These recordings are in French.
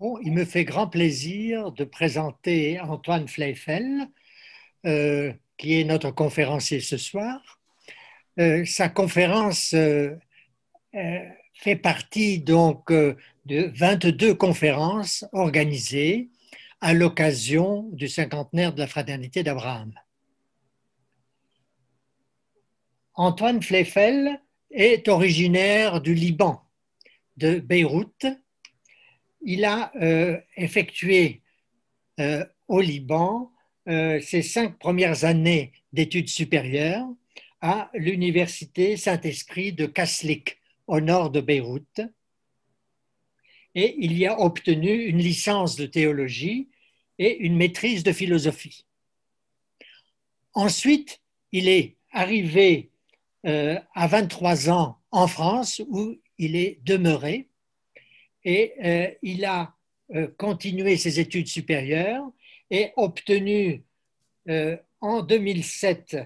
Bon, il me fait grand plaisir de présenter Antoine Fleifel, qui est notre conférencier ce soir. Sa conférence euh, fait partie donc de 22 conférences organisées à l'occasion du cinquantenaire de la fraternité d'Abraham. Antoine Fleifel est originaire du Liban, de Beyrouth. Il a effectué au Liban ses 5 premières années d'études supérieures à l'université Saint-Esprit de Kaslik, au nord de Beyrouth. Et il y a obtenu une licence de théologie et une maîtrise de philosophie. Ensuite, il est arrivé à 23 ans en France, où il est demeuré, et il a continué ses études supérieures et obtenu en 2007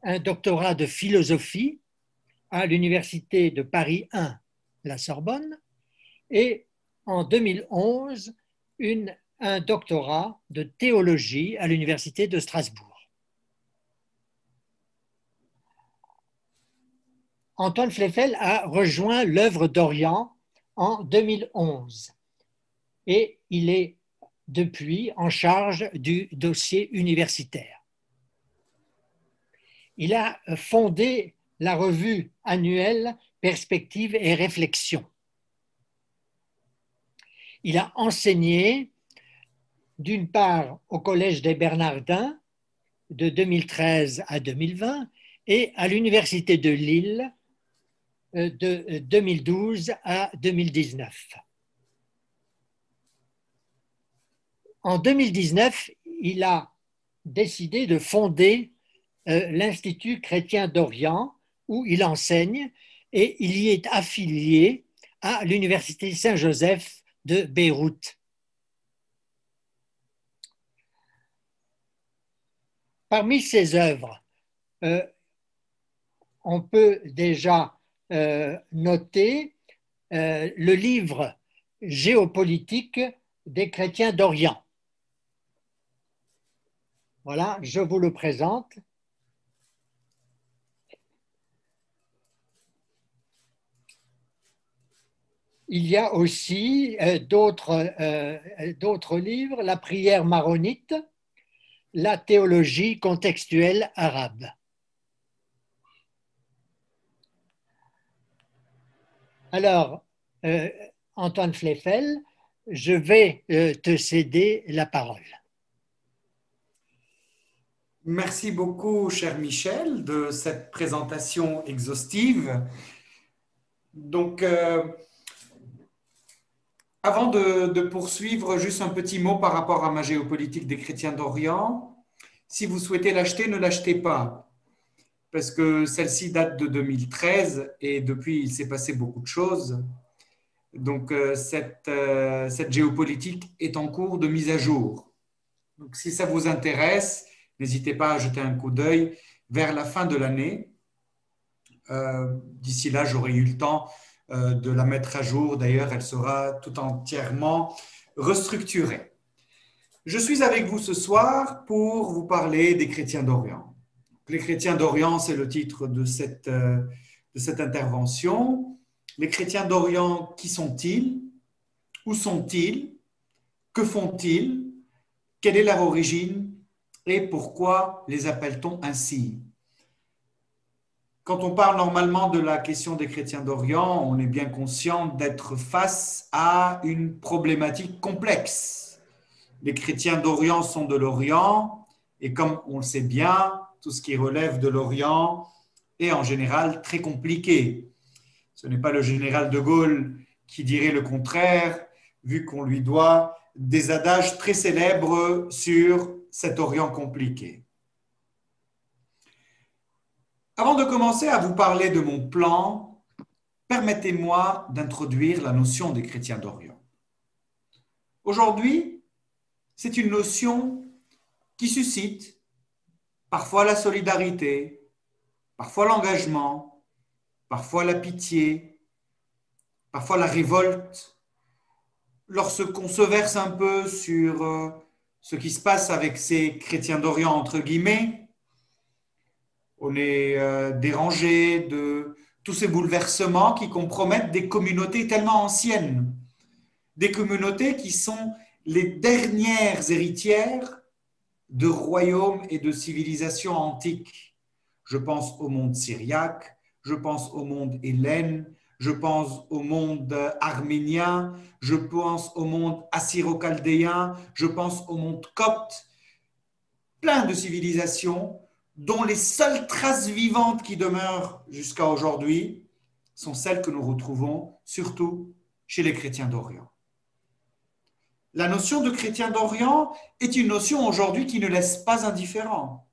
un doctorat de philosophie à l'université de Paris 1, la Sorbonne, et en 2011 un doctorat de théologie à l'université de Strasbourg. Antoine Fleifel a rejoint l'œuvre d'Orient en 2011 et il est depuis en charge du dossier universitaire. Il a fondé la revue annuelle Perspectives et Réflexions. Il a enseigné d'une part au Collège des Bernardins de 2013 à 2020 et à l'Université de Lille de 2012 à 2019. En 2019, il a décidé de fonder l'Institut chrétien d'Orient où il enseigne et il y est affilié à l'Université Saint-Joseph de Beyrouth. Parmi ses œuvres, on peut déjà noter le livre Géopolitique des chrétiens d'Orient. Voilà, je vous le présente. Il y a aussi d'autres livres, La prière maronite, La théologie contextuelle arabe. Alors, Antoine Fleifel, je vais te céder la parole. Merci beaucoup, cher Michel, de cette présentation exhaustive. Donc, avant de poursuivre, juste un petit mot par rapport à ma géopolitique des chrétiens d'Orient. Si vous souhaitez l'acheter, ne l'achetez pas, parce que celle-ci date de 2013 et depuis, il s'est passé beaucoup de choses. Donc, cette géopolitique est en cours de mise à jour. Donc, si ça vous intéresse, n'hésitez pas à jeter un coup d'œil vers la fin de l'année. D'ici là, j'aurai eu le temps de la mettre à jour. D'ailleurs, elle sera tout entièrement restructurée. Je suis avec vous ce soir pour vous parler des chrétiens d'Orient. Les chrétiens d'Orient, c'est le titre de cette intervention. Les chrétiens d'Orient, qui sont-ils? Où sont-ils? Que font-ils? Quelle est leur origine? Et pourquoi les appelle-t-on ainsi? Quand on parle normalement de la question des chrétiens d'Orient, on est bien conscient d'être face à une problématique complexe. Les chrétiens d'Orient sont de l'Orient et comme on le sait bien, tout ce qui relève de l'Orient est en général très compliqué. Ce n'est pas le général de Gaulle qui dirait le contraire, vu qu'on lui doit des adages très célèbres sur cet Orient compliqué. Avant de commencer à vous parler de mon plan, permettez-moi d'introduire la notion des chrétiens d'Orient. Aujourd'hui, c'est une notion qui suscite parfois la solidarité, parfois l'engagement, parfois la pitié, parfois la révolte, lorsqu'on se verse un peu sur ce qui se passe avec ces chrétiens d'Orient, entre guillemets, on est dérangé de tous ces bouleversements qui compromettent des communautés tellement anciennes, des communautés qui sont les dernières héritières de royaumes et de civilisations antiques. Je pense au monde syriaque, je pense au monde hellène, je pense au monde arménien, je pense au monde assyro-chaldéen, je pense au monde copte, plein de civilisations dont les seules traces vivantes qui demeurent jusqu'à aujourd'hui sont celles que nous retrouvons surtout chez les chrétiens d'Orient. La notion de chrétien d'Orient est une notion aujourd'hui qui ne laisse pas indifférent.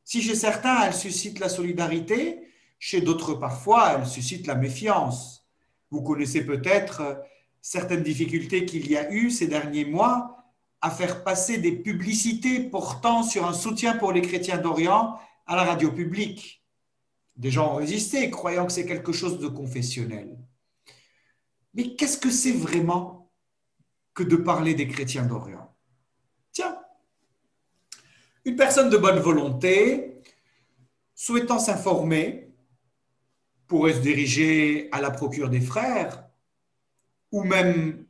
Si chez certains, elle suscite la solidarité, chez d'autres, parfois, elle suscite la méfiance. Vous connaissez peut-être certaines difficultés qu'il y a eu ces derniers mois à faire passer des publicités portant sur un soutien pour les chrétiens d'Orient à la radio publique. Des gens ont résisté, croyant que c'est quelque chose de confessionnel. Mais qu'est-ce que c'est vraiment que de parler des chrétiens d'Orient? Tiens, une personne de bonne volonté, souhaitant s'informer, pourrait se diriger à la procure des frères ou même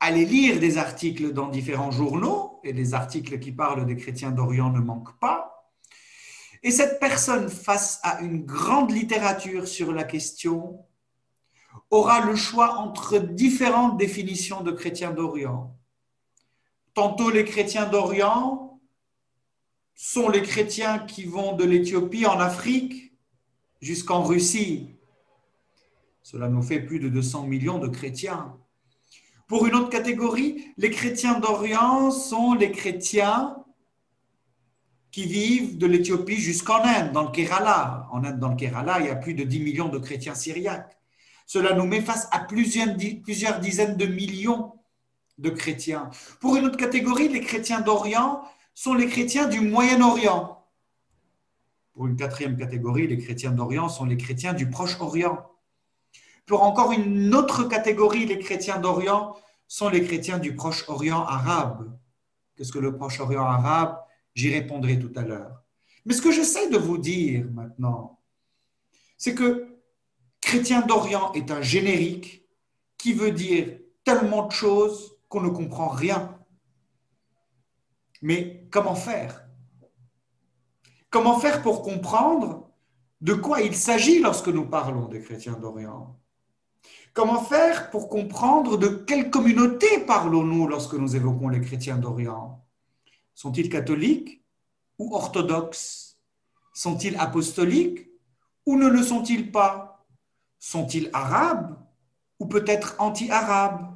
aller lire des articles dans différents journaux, et les articles qui parlent des chrétiens d'Orient ne manquent pas. Et cette personne, face à une grande littérature sur la question, aura le choix entre différentes définitions de chrétiens d'Orient. Tantôt les chrétiens d'Orient sont les chrétiens qui vont de l'Éthiopie en Afrique jusqu'en Russie. Cela nous fait plus de 200 millions de chrétiens. Pour une autre catégorie, les chrétiens d'Orient sont les chrétiens qui vivent de l'Éthiopie jusqu'en Inde, dans le Kerala. En Inde, dans le Kerala, il y a plus de 10 millions de chrétiens syriaques. Cela nous met face à plusieurs dizaines de millions de chrétiens. Pour une autre catégorie, les chrétiens d'Orient sont les chrétiens du Moyen-Orient. Pour une quatrième catégorie, les chrétiens d'Orient sont les chrétiens du Proche-Orient. Pour encore une autre catégorie, les chrétiens d'Orient sont les chrétiens du Proche-Orient arabe. Qu'est-ce que le Proche-Orient arabe? J'y répondrai tout à l'heure. Mais ce que j'essaie de vous dire maintenant, c'est que chrétien d'Orient est un générique qui veut dire tellement de choses qu'on ne comprend rien. Mais comment faire? Comment faire pour comprendre de quoi il s'agit lorsque nous parlons des chrétiens d'Orient? Comment faire pour comprendre de quelle communauté parlons-nous lorsque nous évoquons les chrétiens d'Orient? Sont-ils catholiques ou orthodoxes? Sont-ils apostoliques ou ne le sont-ils pas? Sont-ils arabes ou peut-être anti-arabes?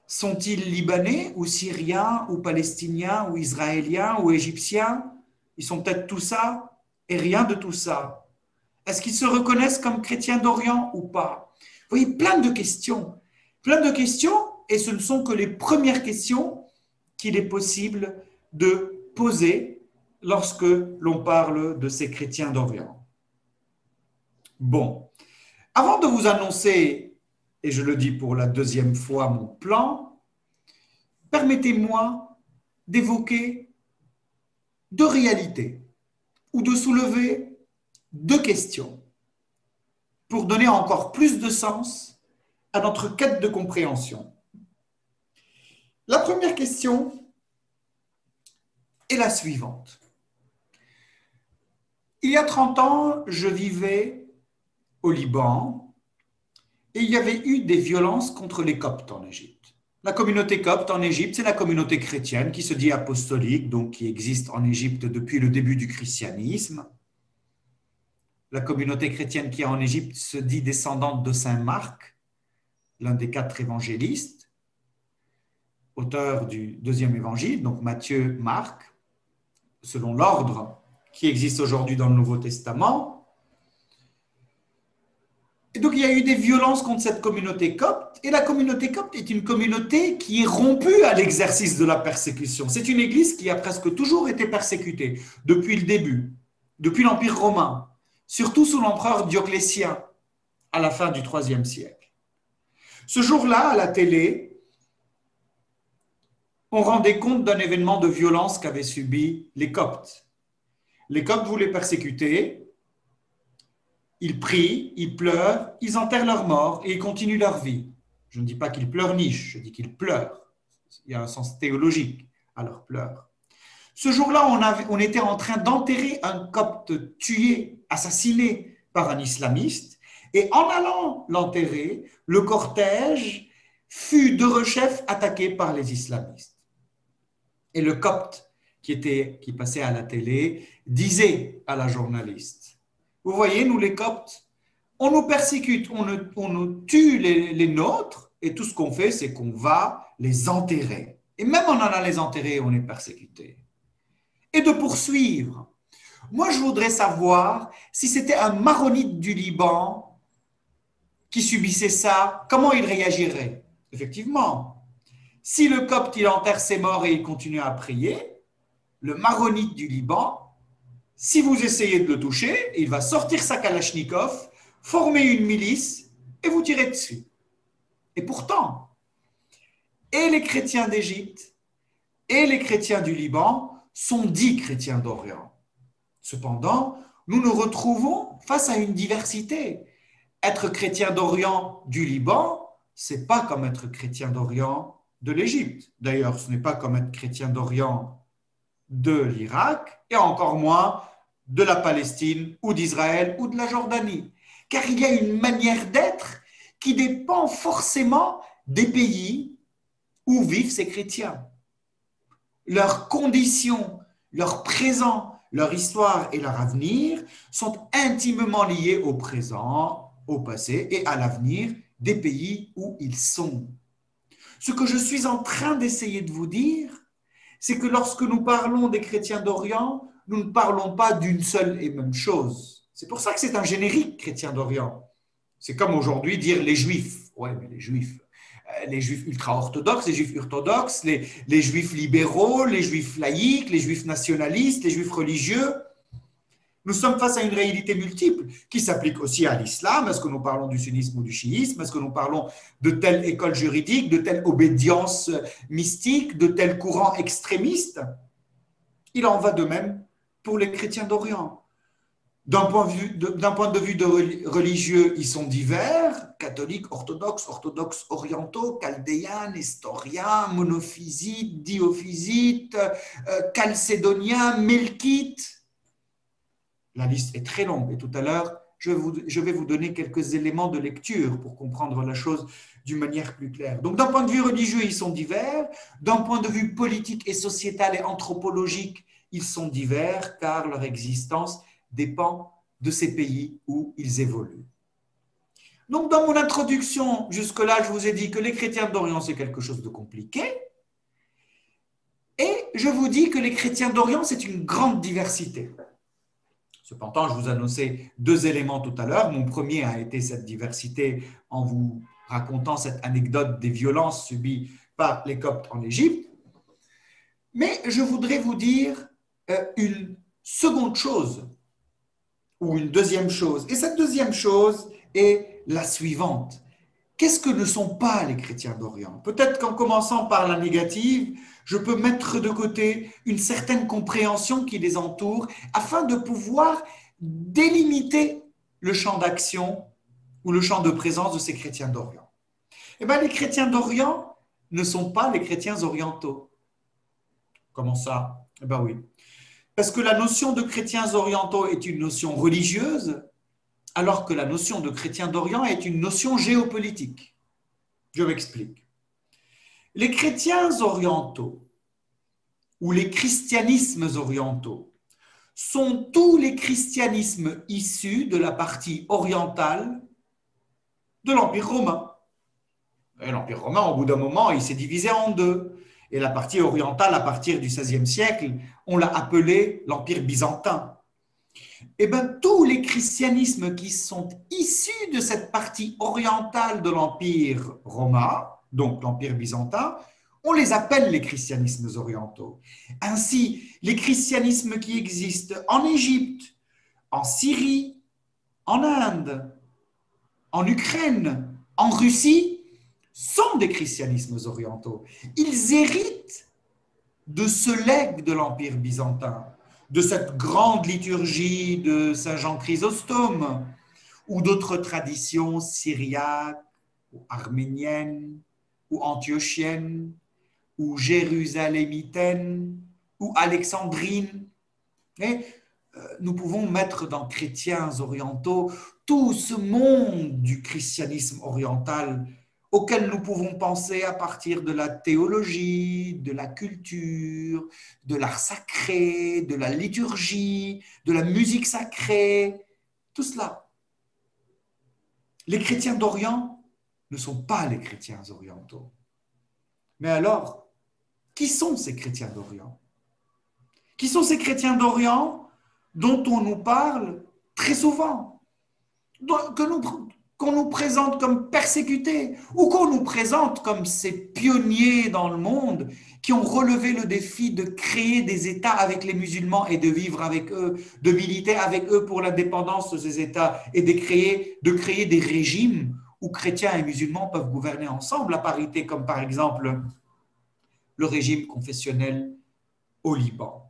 Sont-ils libanais ou syriens ou palestiniens ou israéliens ou égyptiens? Ils sont peut-être tout ça et rien de tout ça. Est-ce qu'ils se reconnaissent comme chrétiens d'Orient ou pas? Vous voyez, plein de questions, et ce ne sont que les premières questions qu'il est possible de poser lorsque l'on parle de ces chrétiens d'Orient. Bon, avant de vous annoncer, et je le dis pour la deuxième fois, mon plan, permettez-moi d'évoquer deux réalités ou de soulever deux questions pour donner encore plus de sens à notre quête de compréhension. La première question est la suivante. Il y a 30 ans, je vivais au Liban et il y avait eu des violences contre les Coptes en Égypte. La communauté copte en Égypte, c'est la communauté chrétienne qui se dit apostolique, donc qui existe en Égypte depuis le début du christianisme. La communauté chrétienne qui est en Égypte se dit descendante de Saint Marc, l'un des 4 évangélistes, auteur du deuxième évangile, donc Matthieu, Marc, selon l'ordre qui existe aujourd'hui dans le Nouveau Testament. Et donc il y a eu des violences contre cette communauté copte, et la communauté copte est une communauté qui est rompue à l'exercice de la persécution. C'est une église qui a presque toujours été persécutée depuis le début, depuis l'Empire romain, surtout sous l'empereur Dioclétien, à la fin du IIIe siècle. Ce jour-là, à la télé, on rendait compte d'un événement de violence qu'avaient subi les Coptes. Les Coptes voulaient persécuter, ils prient, ils pleurent, ils enterrent leurs morts et ils continuent leur vie. Je ne dis pas qu'ils pleurnichent, je dis qu'ils pleurent. Il y a un sens théologique à leurs pleurs. Ce jour-là, on était en train d'enterrer un Copte tué, assassiné par un islamiste, et en allant l'enterrer, le cortège fut de rechef attaqué par les islamistes. Et le Copte qui passait à la télé disait à la journaliste, vous voyez, nous les Coptes, on nous persécute, on nous tue les nôtres, et tout ce qu'on fait, c'est qu'on va les enterrer. Et même en allant les enterrer, on est persécuté. Et de poursuivre. Moi, je voudrais savoir si c'était un maronite du Liban qui subissait ça, comment il réagirait? Effectivement, si le Copte, il enterre ses morts et il continue à prier, le maronite du Liban, si vous essayez de le toucher, il va sortir sa kalachnikov, former une milice et vous tirer dessus. Et pourtant, et les chrétiens d'Égypte et les chrétiens du Liban sont dits chrétiens d'Orient. Cependant, nous nous retrouvons face à une diversité. Être chrétien d'Orient du Liban, c'est pas comme être chrétien d'Orient de l'Égypte. D'ailleurs, ce n'est pas comme être chrétien d'Orient de l'Irak et encore moins de la Palestine ou d'Israël ou de la Jordanie. Car il y a une manière d'être qui dépend forcément des pays où vivent ces chrétiens. Leurs conditions, leur présent, leur histoire et leur avenir sont intimement liés au présent, au passé et à l'avenir des pays où ils sont. Ce que je suis en train d'essayer de vous dire, c'est que lorsque nous parlons des chrétiens d'Orient, nous ne parlons pas d'une seule et même chose. C'est pour ça que c'est un générique chrétien d'Orient. C'est comme aujourd'hui dire les juifs. Ouais, mais les juifs ultra-orthodoxes, les juifs orthodoxes, les juifs libéraux, les juifs laïcs, les juifs nationalistes, les juifs religieux. Nous sommes face à une réalité multiple qui s'applique aussi à l'islam. Est-ce que nous parlons du sunnisme ou du chiisme? Est-ce que nous parlons de telle école juridique, de telle obédience mystique, de tel courant extrémiste? Il en va de même pour les chrétiens d'Orient. D'un point de vue religieux, ils sont divers, catholiques, orthodoxes orientaux, chaldéens, nestoriens, monophysites, diophysites, chalcédoniens, melkites. La liste est très longue et tout à l'heure, je vais vous donner quelques éléments de lecture pour comprendre la chose d'une manière plus claire. Donc, d'un point de vue religieux, ils sont divers. D'un point de vue politique et sociétal et anthropologique, ils sont divers car leur existence dépend de ces pays où ils évoluent. Donc, dans mon introduction, jusque-là, je vous ai dit que les chrétiens d'Orient, c'est quelque chose de compliqué. Et je vous dis que les chrétiens d'Orient, c'est une grande diversité. Cependant, je vous annonçais deux éléments tout à l'heure. Mon premier a été cette diversité en vous racontant cette anecdote des violences subies par les Coptes en Égypte. Mais je voudrais vous dire une seconde chose ou une deuxième chose. Et cette deuxième chose est la suivante. Qu'est-ce que ne sont pas les chrétiens d'Orient? Peut-être qu'en commençant par la négative, je peux mettre de côté une certaine compréhension qui les entoure afin de pouvoir délimiter le champ d'action ou le champ de présence de ces chrétiens d'Orient. Eh bien, les chrétiens d'Orient ne sont pas les chrétiens orientaux. Comment ça? Eh bien oui. Parce que la notion de chrétiens orientaux est une notion religieuse, alors que la notion de chrétien d'Orient est une notion géopolitique. Je m'explique. Les chrétiens orientaux ou les christianismes orientaux sont tous les christianismes issus de la partie orientale de l'Empire romain. Et l'Empire romain, au bout d'un moment, il s'est divisé en deux. Et la partie orientale, à partir du XVIe siècle, on l'a appelée l'Empire byzantin. Eh bien, tous les christianismes qui sont issus de cette partie orientale de l'Empire romain, donc l'Empire byzantin, on les appelle les christianismes orientaux. Ainsi, les christianismes qui existent en Égypte, en Syrie, en Inde, en Ukraine, en Russie, sont des christianismes orientaux. Ils héritent de ce legs de l'Empire byzantin, de cette grande liturgie de Saint Jean Chrysostome, ou d'autres traditions syriaques, ou arméniennes, ou antiochiennes, ou jérusalémitaines, ou alexandrines. Et nous pouvons mettre dans chrétiens orientaux tout ce monde du christianisme oriental auquel nous pouvons penser à partir de la théologie, de la culture, de l'art sacré, de la liturgie, de la musique sacrée, tout cela. Les chrétiens d'Orient ne sont pas les chrétiens orientaux. Mais alors, qui sont ces chrétiens d'Orient? Qui sont ces chrétiens d'Orient dont on nous parle très souvent, qu'on nous présente comme persécutés ou qu'on nous présente comme ces pionniers dans le monde qui ont relevé le défi de créer des États avec les musulmans et de vivre avec eux, de militer avec eux pour l'indépendance de ces États et de créer des régimes où chrétiens et musulmans peuvent gouverner ensemble à parité, comme par exemple le régime confessionnel au Liban.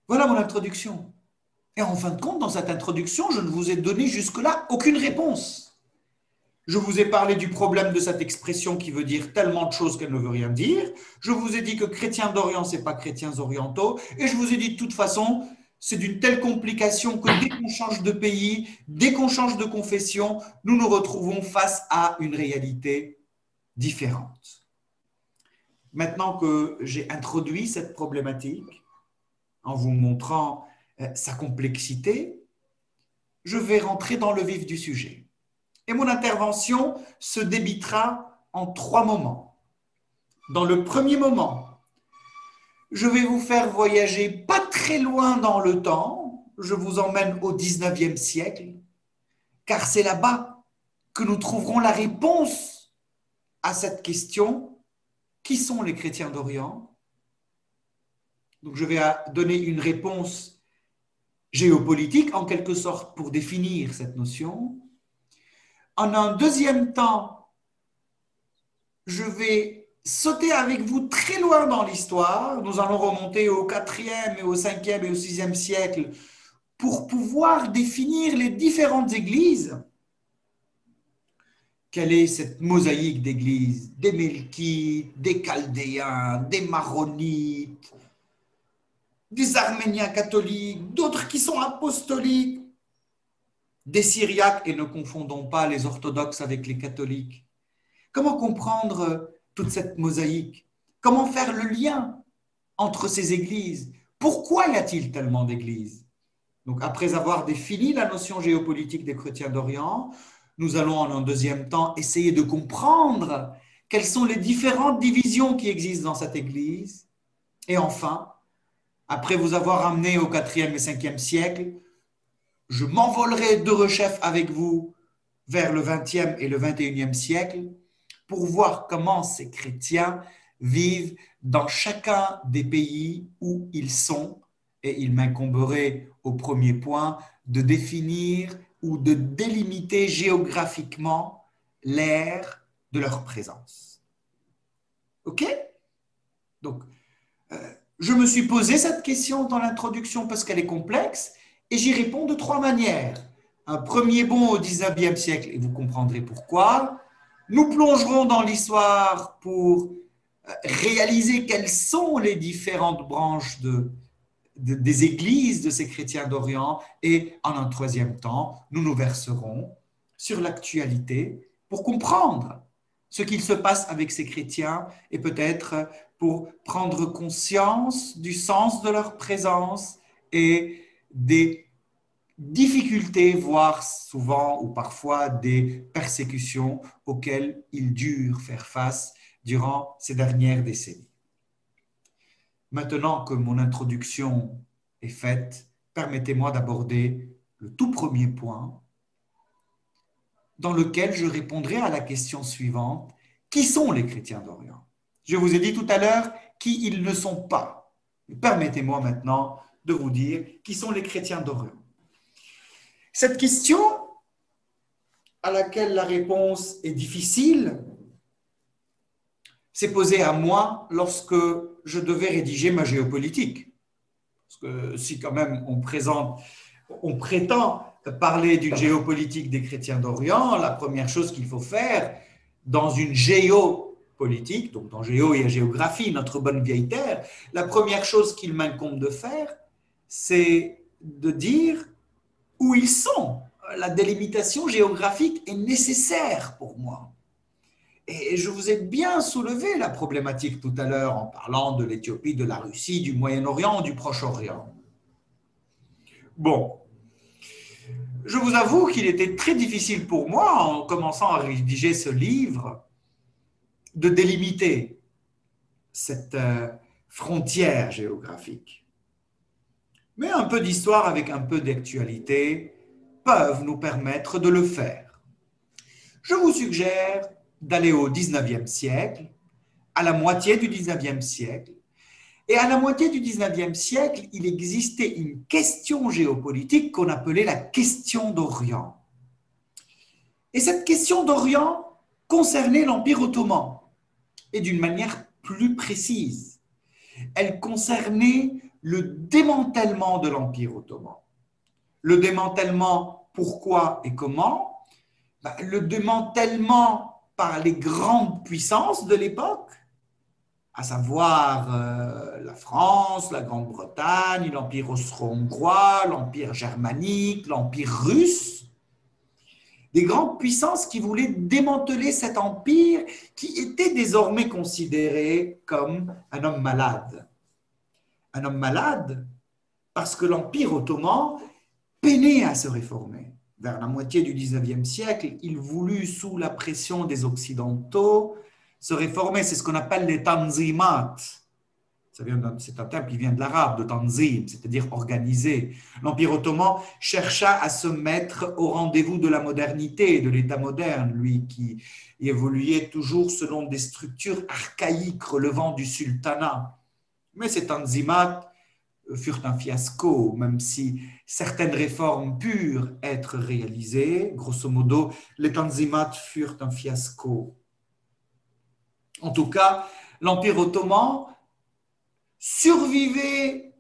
Voilà mon introduction. Et en fin de compte, dans cette introduction, je ne vous ai donné jusque-là aucune réponse. Je vous ai parlé du problème de cette expression qui veut dire tellement de choses qu'elle ne veut rien dire. Je vous ai dit que chrétiens d'Orient, ce n'est pas chrétiens orientaux. Et je vous ai dit de toute façon, c'est d'une telle complication que dès qu'on change de pays, dès qu'on change de confession, nous nous retrouvons face à une réalité différente. Maintenant que j'ai introduit cette problématique, en vous montrant sa complexité, je vais rentrer dans le vif du sujet. Et mon intervention se débitera en 3 moments. Dans le premier moment, je vais vous faire voyager pas très loin dans le temps. Je vous emmène au 19e siècle, car c'est là-bas que nous trouverons la réponse à cette question: qui sont les chrétiens d'Orient? Donc, je vais donner une réponse géopolitique, en quelque sorte, pour définir cette notion. En un deuxième temps, je vais sauter avec vous très loin dans l'histoire. Nous allons remonter au 4e et au 5e et au 6e siècle pour pouvoir définir les différentes églises. Quelle est cette mosaïque d'églises? Des Melkites, des Chaldéens, des Maronites, des Arméniens catholiques, d'autres qui sont apostoliques, des Syriaques, et ne confondons pas les orthodoxes avec les catholiques. Comment comprendre toute cette mosaïque? Comment faire le lien entre ces églises? Pourquoi y a-t-il tellement d'églises? Donc, après avoir défini la notion géopolitique des chrétiens d'Orient, nous allons en un deuxième temps essayer de comprendre quelles sont les différentes divisions qui existent dans cette église. Et enfin, après vous avoir amené au 4e et 5e siècle, je m'envolerai de rechef avec vous vers le 20e et le 21e siècle pour voir comment ces chrétiens vivent dans chacun des pays où ils sont. Et il m'incomberait au premier point de définir ou de délimiter géographiquement l'ère de leur présence. OK? Donc, je me suis posé cette question dans l'introduction parce qu'elle est complexe et j'y réponds de 3 manières. Un premier bond au 19e siècle, et vous comprendrez pourquoi. Nous plongerons dans l'histoire pour réaliser quelles sont les différentes branches des églises de ces chrétiens d'Orient, et en un troisième temps, nous nous verserons sur l'actualité pour comprendre ce qu'il se passe avec ces chrétiens et peut-être pour prendre conscience du sens de leur présence et des difficultés, voire souvent ou parfois des persécutions auxquelles ils durent faire face durant ces dernières décennies. Maintenant que mon introduction est faite, permettez-moi d'aborder le tout premier point dans lequel je répondrai à la question suivante: qui sont les chrétiens d'Orient? Je vous ai dit tout à l'heure qui ils ne sont pas. Permettez-moi maintenant de vous dire qui sont les chrétiens d'Orient. Cette question à laquelle la réponse est difficile s'est posée à moi lorsque je devais rédiger ma géopolitique. Parce que si quand même on prétend parler d'une géopolitique des chrétiens d'Orient, la première chose qu'il faut faire dans une géopolitique, donc dans géo et géographie, notre bonne vieille terre, la première chose qu'il m'incombe de faire, c'est de dire où ils sont. La délimitation géographique est nécessaire pour moi. Et je vous ai bien soulevé la problématique tout à l'heure en parlant de l'Éthiopie, de la Russie, du Moyen-Orient, du Proche-Orient. Bon, je vous avoue qu'il était très difficile pour moi, en commençant à rédiger ce livre, de délimiter cette frontière géographique. Mais un peu d'histoire avec un peu d'actualité peuvent nous permettre de le faire. Je vous suggère d'aller au 19e siècle, à la moitié du 19e siècle. Et à la moitié du 19e siècle, il existait une question géopolitique qu'on appelait la question d'Orient. Et cette question d'Orient concernait l'Empire ottoman, et d'une manière plus précise. Elle concernait le démantèlement de l'Empire ottoman. Le démantèlement, pourquoi et comment? Le démantèlement par les grandes puissances de l'époque, à savoir la France, la Grande-Bretagne, l'Empire austro-hongrois, l'Empire germanique, l'Empire russe, des grandes puissances qui voulaient démanteler cet empire qui était désormais considéré comme un homme malade. Un homme malade parce que l'Empire ottoman peinait à se réformer. Vers la moitié du 19e siècle, il voulut, sous la pression des Occidentaux, se réformer. C'est ce qu'on appelle les tanzimat. C'est un terme qui vient de l'arabe, de tanzim, c'est-à-dire organiser. L'Empire ottoman chercha à se mettre au rendez-vous de la modernité, de l'État moderne, lui qui évoluait toujours selon des structures archaïques relevant du sultanat. Mais ces tanzimat furent un fiasco, même si certaines réformes purent être réalisées. Grosso modo, les tanzimat furent un fiasco. En tout cas, l'Empire ottoman survivait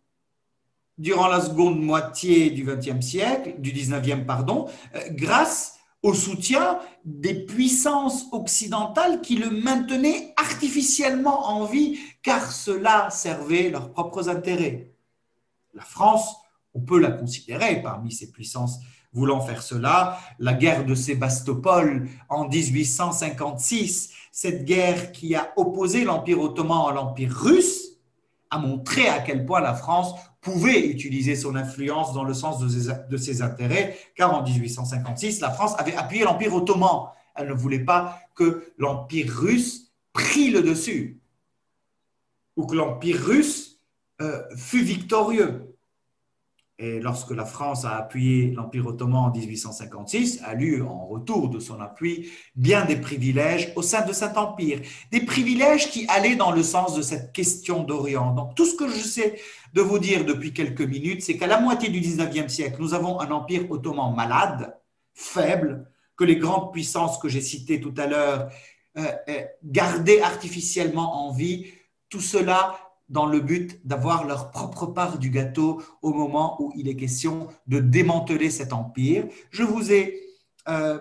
durant la seconde moitié du XXe siècle, du XIXe, pardon, grâce au soutien des puissances occidentales qui le maintenaient artificiellement en vie, car cela servait leurs propres intérêts. La France, on peut la considérer parmi ces puissances voulant faire cela. La guerre de Sébastopol en 1856, cette guerre qui a opposé l'Empire ottoman à l'Empire russe, a montré à quel point la France pouvait utiliser son influence dans le sens de ses intérêts, car en 1856, la France avait appuyé l'Empire ottoman. Elle ne voulait pas que l'Empire russe prît le dessus, ou que l'Empire russe fût victorieux. Et lorsque la France a appuyé l'Empire ottoman en 1856, elle a eu en retour de son appui bien des privilèges au sein de cet empire. Des privilèges qui allaient dans le sens de cette question d'Orient. Donc tout ce que je sais de vous dire depuis quelques minutes, c'est qu'à la moitié du 19e siècle, nous avons un empire ottoman malade, faible, que les grandes puissances que j'ai citées tout à l'heure gardaient artificiellement en vie. Tout cela dans le but d'avoir leur propre part du gâteau au moment où il est question de démanteler cet empire. Je vous ai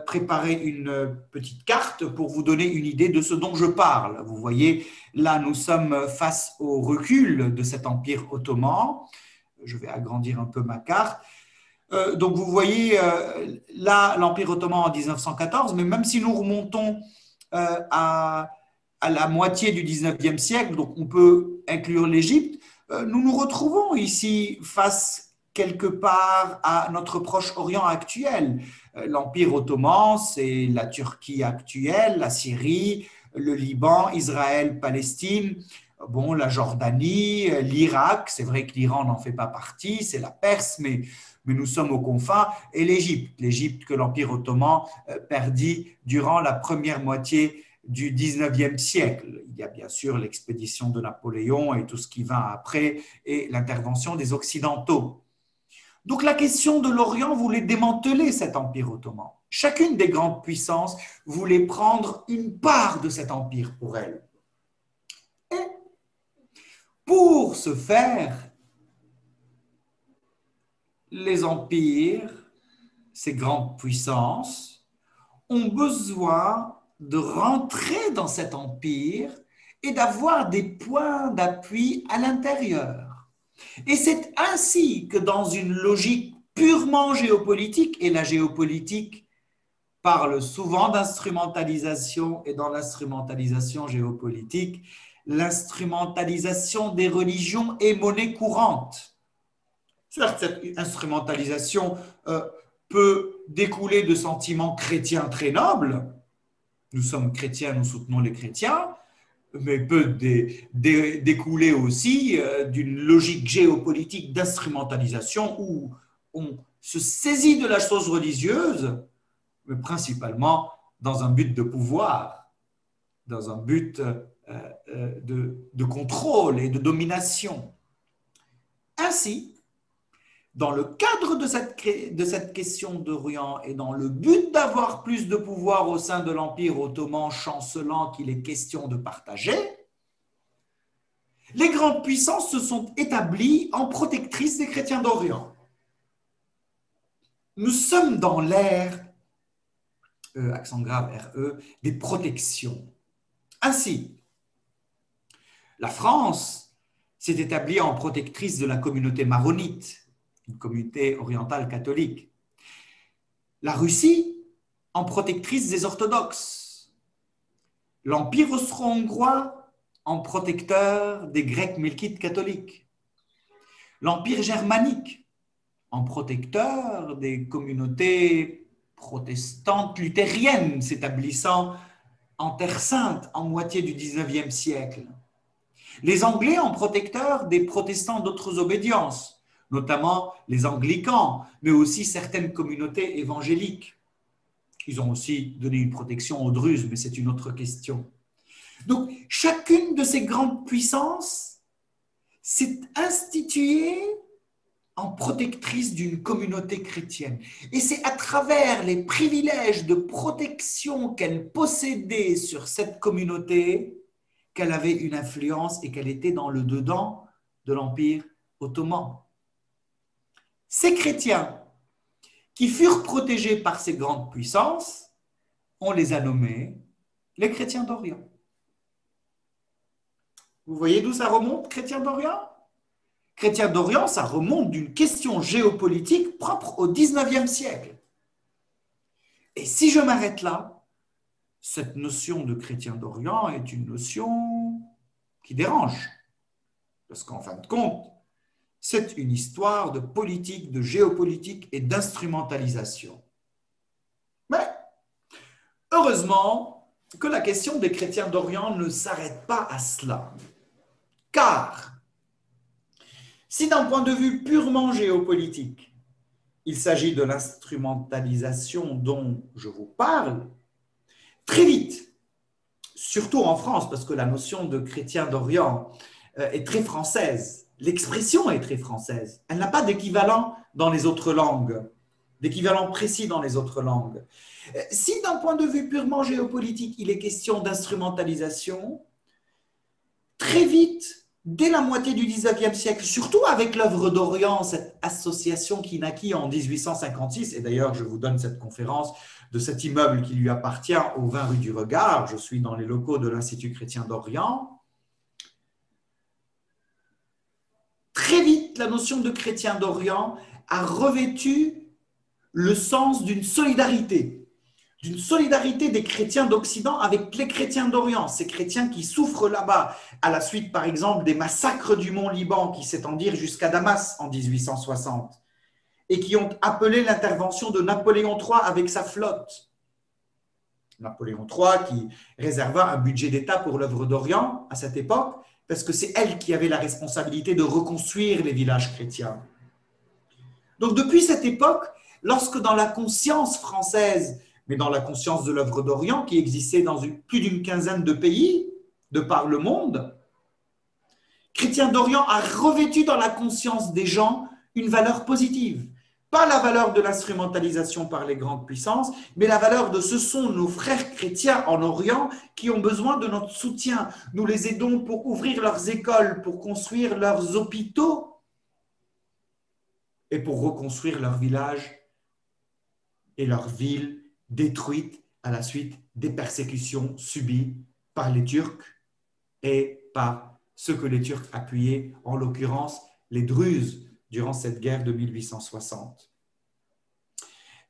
préparé une petite carte pour vous donner une idée de ce dont je parle. Vous voyez, là, nous sommes face au recul de cet empire ottoman. Je vais agrandir un peu ma carte. Donc, vous voyez, là, l'Empire ottoman en 1914, mais même si nous remontons à la moitié du 19e siècle, donc on peut inclure l'Égypte, nous nous retrouvons ici face quelque part à notre Proche-Orient actuel. L'Empire ottoman, c'est la Turquie actuelle, la Syrie, le Liban, Israël, Palestine, bon, la Jordanie, l'Irak, c'est vrai que l'Iran n'en fait pas partie, c'est la Perse, mais nous sommes aux confins, et l'Égypte que l'Empire ottoman perdit durant la première moitié du 19e siècle. Il y a bien sûr l'expédition de Napoléon et tout ce qui vint après et l'intervention des Occidentaux. Donc la question de l'Orient voulait démanteler cet empire ottoman. Chacune des grandes puissances voulait prendre une part de cet empire pour elle. Et pour ce faire, les empires, ces grandes puissances, ont besoin de rentrer dans cet empire et d'avoir des points d'appui à l'intérieur. Et c'est ainsi que dans une logique purement géopolitique, et la géopolitique parle souvent d'instrumentalisation, et dans l'instrumentalisation géopolitique, l'instrumentalisation des religions est monnaie courante. Certes, cette instrumentalisation peut découler de sentiments chrétiens très nobles. Nous sommes chrétiens, nous soutenons les chrétiens, mais peut découler aussi d'une logique géopolitique d'instrumentalisation où on se saisit de la chose religieuse, mais principalement dans un but de pouvoir, dans un but de contrôle et de domination. Ainsi, dans le cadre de cette question d'Orient et dans le but d'avoir plus de pouvoir au sein de l'Empire ottoman, chancelant qu'il est question de partager, les grandes puissances se sont établies en protectrices des chrétiens d'Orient. Nous sommes dans l'ère, accent grave RE, des protections. Ainsi, la France s'est établie en protectrice de la communauté maronite, une communauté orientale catholique. La Russie en protectrice des orthodoxes. L'Empire austro-hongrois en protecteur des Grecs melkites catholiques. L'Empire germanique en protecteur des communautés protestantes luthériennes s'établissant en Terre Sainte en moitié du XIXe siècle. Les Anglais en protecteur des protestants d'autres obédiences, notamment les anglicans, mais aussi certaines communautés évangéliques. Ils ont aussi donné une protection aux Druzes, mais c'est une autre question. Donc, chacune de ces grandes puissances s'est instituée en protectrice d'une communauté chrétienne. Et c'est à travers les privilèges de protection qu'elle possédait sur cette communauté qu'elle avait une influence et qu'elle était dans le dedans de l'Empire ottoman. Ces chrétiens qui furent protégés par ces grandes puissances, on les a nommés les chrétiens d'Orient. Vous voyez d'où ça remonte, chrétiens d'Orient? Chrétiens d'Orient, ça remonte d'une question géopolitique propre au XIXe siècle. Et si je m'arrête là, cette notion de chrétien d'Orient est une notion qui dérange. Parce qu'en fin de compte, c'est une histoire de politique, de géopolitique et d'instrumentalisation. Mais heureusement que la question des chrétiens d'Orient ne s'arrête pas à cela. Car si d'un point de vue purement géopolitique, il s'agit de l'instrumentalisation dont je vous parle, très vite, surtout en France, parce que la notion de chrétien d'Orient est très française, l'expression est très française, elle n'a pas d'équivalent dans les autres langues, d'équivalent précis dans les autres langues. Si d'un point de vue purement géopolitique, il est question d'instrumentalisation, très vite, dès la moitié du XIXe siècle, surtout avec l'œuvre d'Orient, cette association qui naquit en 1856, et d'ailleurs je vous donne cette conférence de cet immeuble qui lui appartient au 20 rue du Regard, je suis dans les locaux de l'Institut chrétien d'Orient. Très vite, la notion de chrétien d'Orient a revêtu le sens d'une solidarité des chrétiens d'Occident avec les chrétiens d'Orient, ces chrétiens qui souffrent là-bas, à la suite par exemple des massacres du Mont Liban qui s'étendirent jusqu'à Damas en 1860 et qui ont appelé l'intervention de Napoléon III avec sa flotte. Napoléon III qui réserva un budget d'État pour l'œuvre d'Orient à cette époque parce que c'est elle qui avait la responsabilité de reconstruire les villages chrétiens. Donc depuis cette époque, lorsque dans la conscience française, mais dans la conscience de l'œuvre d'Orient qui existait dans plus d'une quinzaine de pays de par le monde, Chrétien d'Orient a revêtu dans la conscience des gens une valeur positive. Pas la valeur de l'instrumentalisation par les grandes puissances, mais la valeur de ce sont nos frères chrétiens en Orient qui ont besoin de notre soutien. Nous les aidons pour ouvrir leurs écoles, pour construire leurs hôpitaux et pour reconstruire leurs villages et leurs villes détruites à la suite des persécutions subies par les Turcs et par ceux que les Turcs appuyaient, en l'occurrence les Druzes, durant cette guerre de 1860.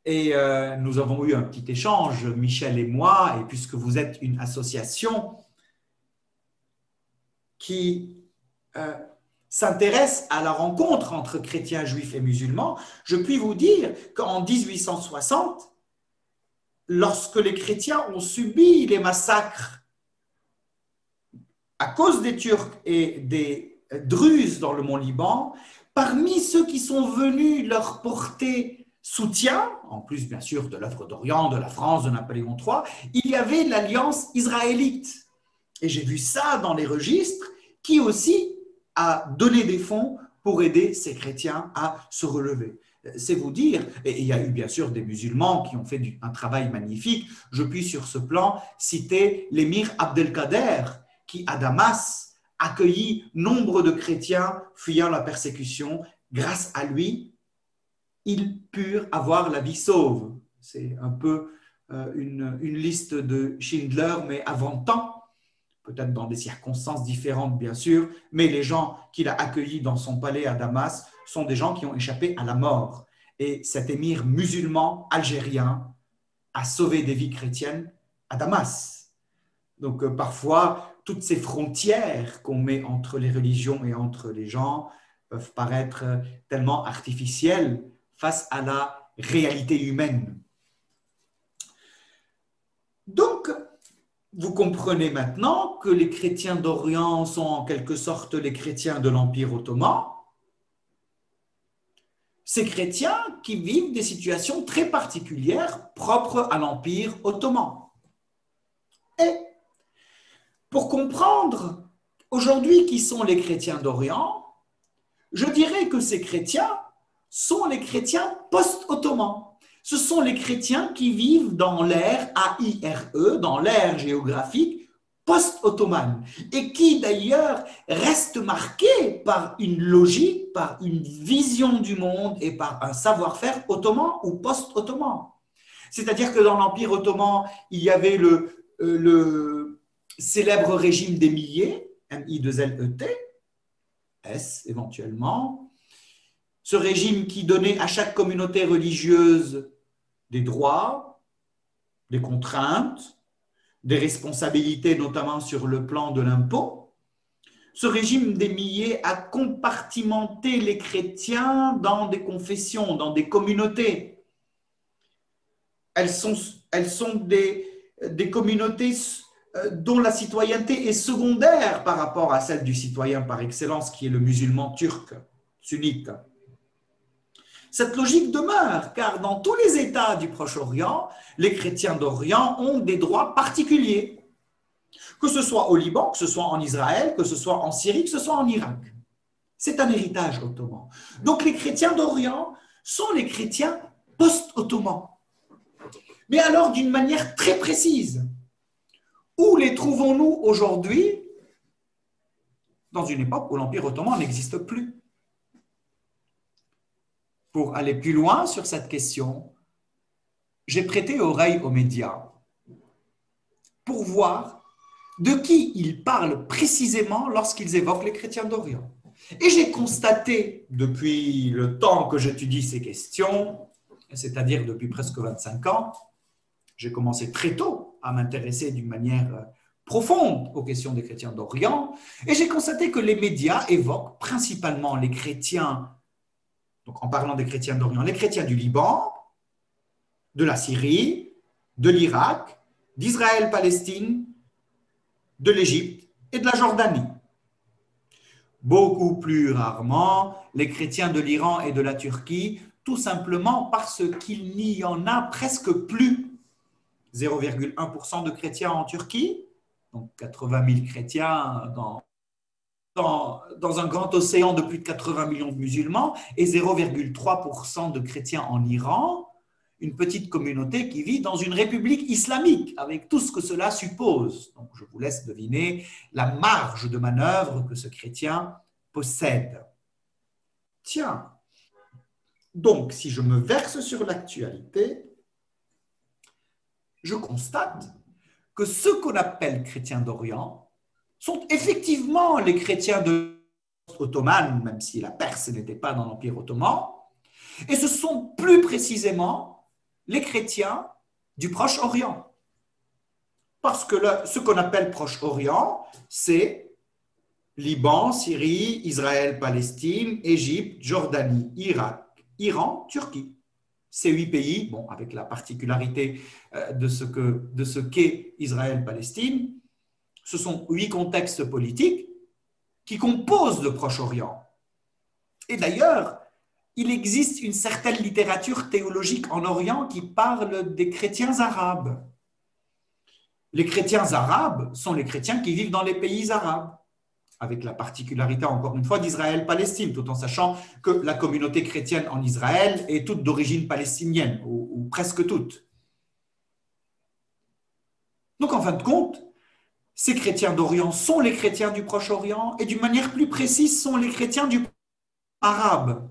Et nous avons eu un petit échange, Michel et moi, et puisque vous êtes une association qui s'intéresse à la rencontre entre chrétiens, juifs et musulmans, je puis vous dire qu'en 1860, lorsque les chrétiens ont subi les massacres à cause des Turcs et des Druzes dans le Mont-Liban, parmi ceux qui sont venus leur porter soutien, en plus bien sûr de l'œuvre d'Orient, de la France, de Napoléon III, il y avait l'Alliance israélite. Et j'ai vu ça dans les registres, qui aussi a donné des fonds pour aider ces chrétiens à se relever. C'est vous dire, et il y a eu bien sûr des musulmans qui ont fait un travail magnifique. Je puis sur ce plan citer l'émir Abdelkader, qui à Damas accueillit nombre de chrétiens fuyant la persécution. Grâce à lui, ils purent avoir la vie sauve. C'est un peu une liste de Schindler, mais avant temps, peut-être dans des circonstances différentes, bien sûr, mais les gens qu'il a accueillis dans son palais à Damas sont des gens qui ont échappé à la mort. Et cet émir musulman algérien a sauvé des vies chrétiennes à Damas. Donc parfois, toutes ces frontières qu'on met entre les religions et entre les gens peuvent paraître tellement artificielles face à la réalité humaine. Donc, vous comprenez maintenant que les chrétiens d'Orient sont en quelque sorte les chrétiens de l'Empire ottoman. Ces chrétiens qui vivent des situations très particulières propres à l'Empire ottoman. Et pour comprendre aujourd'hui qui sont les chrétiens d'Orient, je dirais que ces chrétiens sont les chrétiens post-ottomans. Ce sont les chrétiens qui vivent dans l'ère AIRE, dans l'ère géographique post-ottomane, et qui d'ailleurs restent marqués par une logique, par une vision du monde et par un savoir-faire ottoman ou post-ottoman. C'est-à-dire que dans l'Empire ottoman, il y avait le célèbre régime des milliers, M-I-2-L-E-T, S éventuellement, ce régime qui donnait à chaque communauté religieuse des droits, des contraintes, des responsabilités, notamment sur le plan de l'impôt. Ce régime des milliers a compartimenté les chrétiens dans des confessions, dans des communautés. Elles sont des communautés dont la citoyenneté est secondaire par rapport à celle du citoyen par excellence, qui est le musulman turc, sunnite. Cette logique demeure, car dans tous les États du Proche-Orient, les chrétiens d'Orient ont des droits particuliers, que ce soit au Liban, que ce soit en Israël, que ce soit en Syrie, que ce soit en Irak. C'est un héritage ottoman. Donc les chrétiens d'Orient sont les chrétiens post-ottomans. Mais alors d'une manière très précise. Où les trouvons-nous aujourd'hui dans une époque où l'Empire ottoman n'existe plus? Pour aller plus loin sur cette question, j'ai prêté oreille aux médias pour voir de qui ils parlent précisément lorsqu'ils évoquent les chrétiens d'Orient. Et j'ai constaté, depuis le temps que j'étudie ces questions, c'est-à-dire depuis presque 25 ans, j'ai commencé très tôt à m'intéresser d'une manière profonde aux questions des chrétiens d'Orient, et j'ai constaté que les médias évoquent principalement les chrétiens, donc en parlant des chrétiens d'Orient, les chrétiens du Liban, de la Syrie, de l'Irak, d'Israël-Palestine, de l'Égypte et de la Jordanie. Beaucoup plus rarement, les chrétiens de l'Iran et de la Turquie, tout simplement parce qu'il n'y en a presque plus. 0,1% de chrétiens en Turquie, donc 80 000 chrétiens dans dans un grand océan de plus de 80 millions de musulmans et 0,3% de chrétiens en Iran, une petite communauté qui vit dans une république islamique, avec tout ce que cela suppose. Donc, je vous laisse deviner la marge de manœuvre que ce chrétien possède. Tiens, donc, si je me verse sur l'actualité, je constate que ceux qu'on appelle chrétiens d'Orient sont effectivement les chrétiens de ottomane, même si la Perse n'était pas dans l'Empire ottoman, et ce sont plus précisément les chrétiens du Proche-Orient. Parce que ce qu'on appelle Proche-Orient, c'est Liban, Syrie, Israël, Palestine, Égypte, Jordanie, Irak, Iran, Turquie. Ces 8 pays, bon, avec la particularité de ce qu'est Israël-Palestine, ce sont 8 contextes politiques qui composent le Proche-Orient. Et d'ailleurs, il existe une certaine littérature théologique en Orient qui parle des chrétiens arabes. Les chrétiens arabes sont les chrétiens qui vivent dans les pays arabes, avec la particularité, encore une fois, d'Israël-Palestine, tout en sachant que la communauté chrétienne en Israël est toute d'origine palestinienne, ou presque toute. Donc, en fin de compte, ces chrétiens d'Orient sont les chrétiens du Proche-Orient et d'une manière plus précise sont les chrétiens du arabe.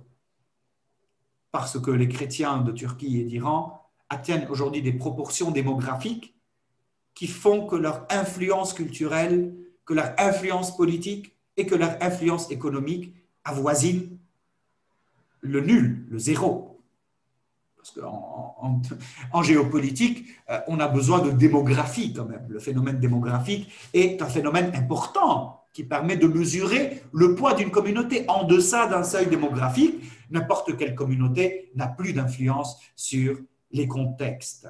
Parce que les chrétiens de Turquie et d'Iran atteignent aujourd'hui des proportions démographiques qui font que leur influence culturelle, que leur influence politique et que leur influence économique avoisinent le nul, le zéro. Parce qu'en géopolitique, on a besoin de démographie quand même. Le phénomène démographique est un phénomène important qui permet de mesurer le poids d'une communauté. En deçà d'un seuil démographique, n'importe quelle communauté n'a plus d'influence sur les contextes.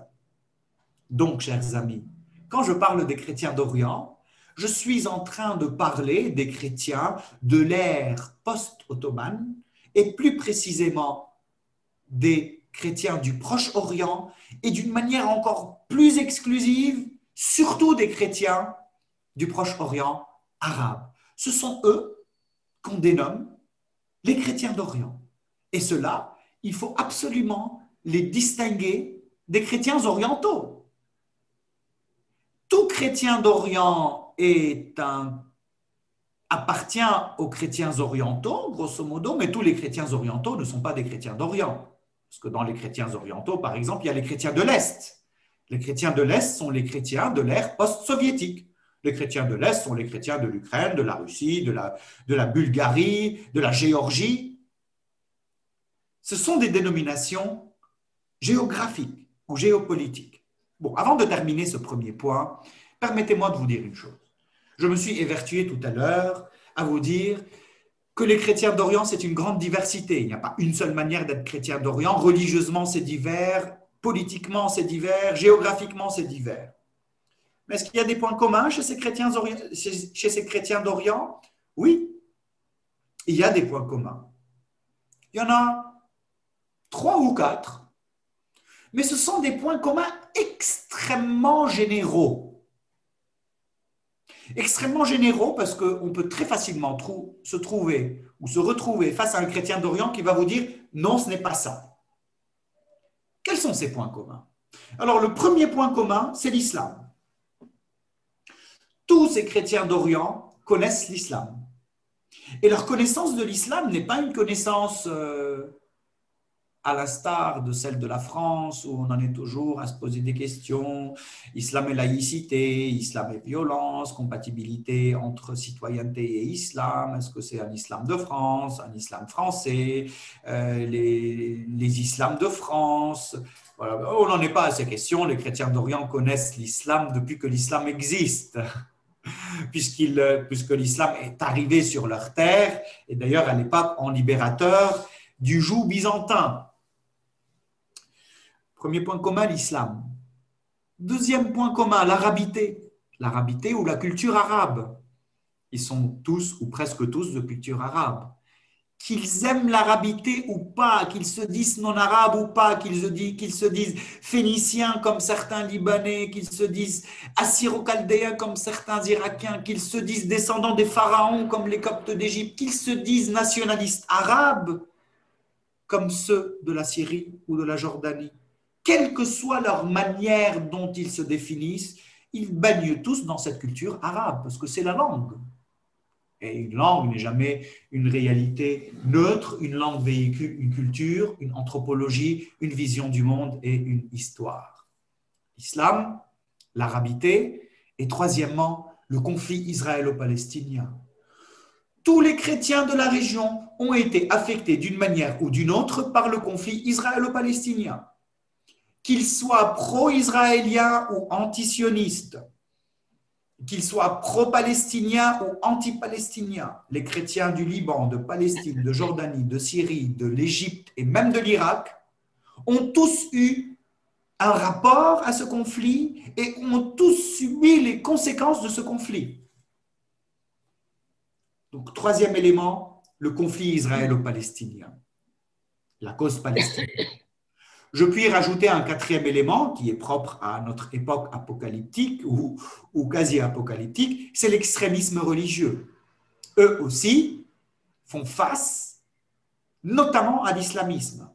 Donc, chers amis, quand je parle des chrétiens d'Orient, je suis en train de parler des chrétiens de l'ère post-ottomane et plus précisément des chrétiens du Proche-Orient et d'une manière encore plus exclusive, surtout des chrétiens du Proche-Orient arabe. Ce sont eux qu'on dénomme les chrétiens d'Orient. Et cela, il faut absolument les distinguer des chrétiens orientaux. Tout chrétien d'Orient appartient aux chrétiens orientaux, grosso modo, mais tous les chrétiens orientaux ne sont pas des chrétiens d'Orient. Parce que dans les chrétiens orientaux, par exemple, il y a les chrétiens de l'Est. Les chrétiens de l'Est sont les chrétiens de l'ère post-soviétique. Les chrétiens de l'Est sont les chrétiens de l'Ukraine, de la Russie, de la Bulgarie, de la Géorgie. Ce sont des dénominations géographiques ou géopolitiques. Bon, avant de terminer ce premier point, permettez-moi de vous dire une chose. Je me suis évertué tout à l'heure à vous dire que les chrétiens d'Orient, c'est une grande diversité. Il n'y a pas une seule manière d'être chrétien d'Orient. Religieusement, c'est divers. Politiquement, c'est divers. Géographiquement, c'est divers. Mais est-ce qu'il y a des points communs chez ces chrétiens d'Orient? Oui, il y a des points communs. Il y en a 3 ou 4, mais ce sont des points communs extrêmement généraux. Extrêmement généraux parce qu'on peut très facilement se retrouver face à un chrétien d'Orient qui va vous dire « non, ce n'est pas ça ». Quels sont ces points communs? Alors, le premier point commun, c'est l'islam. Tous ces chrétiens d'Orient connaissent l'islam. Et leur connaissance de l'islam n'est pas une connaissance à l'instar de celle de la France, où on en est toujours à se poser des questions. Islam et laïcité, islam et violence, compatibilité entre citoyenneté et islam. Est-ce que c'est un islam de France, un islam français, les islams de France? Voilà. On n'en est pas à ces questions. Les chrétiens d'Orient connaissent l'islam depuis que l'islam existe. Puisque l'islam est arrivé sur leur terre, et d'ailleurs à l'époque en libérateur du joug byzantin. Premier point commun, l'islam. Deuxième point commun, l'arabité. L'arabité ou la culture arabe. Ils sont tous ou presque tous de culture arabe. qu'ils aiment l'arabité ou pas, qu'ils se disent non-arabes ou pas, qu'ils se disent phéniciens comme certains Libanais, qu'ils se disent assyro-chaldéens comme certains Irakiens, qu'ils se disent descendants des pharaons comme les Coptes d'Égypte, qu'ils se disent nationalistes arabes comme ceux de la Syrie ou de la Jordanie. Quelle que soit leur manière dont ils se définissent, ils baignent tous dans cette culture arabe, parce que c'est la langue. Et une langue n'est jamais une réalité neutre, une langue véhicule une culture, une anthropologie, une vision du monde et une histoire. L'islam, l'arabité et troisièmement, le conflit israélo-palestinien. Tous les chrétiens de la région ont été affectés d'une manière ou d'une autre par le conflit israélo-palestinien. Qu'ils soient pro-israéliens ou anti-sionistes, qu'ils soient pro-palestiniens ou anti-palestiniens, les chrétiens du Liban, de Palestine, de Jordanie, de Syrie, de l'Égypte et même de l'Irak ont tous eu un rapport à ce conflit et ont tous subi les conséquences de ce conflit. Donc, troisième élément, le conflit israélo-palestinien, la cause palestinienne. Je puis rajouter un quatrième élément qui est propre à notre époque apocalyptique ou quasi-apocalyptique, c'est l'extrémisme religieux. Eux aussi font face notamment à l'islamisme,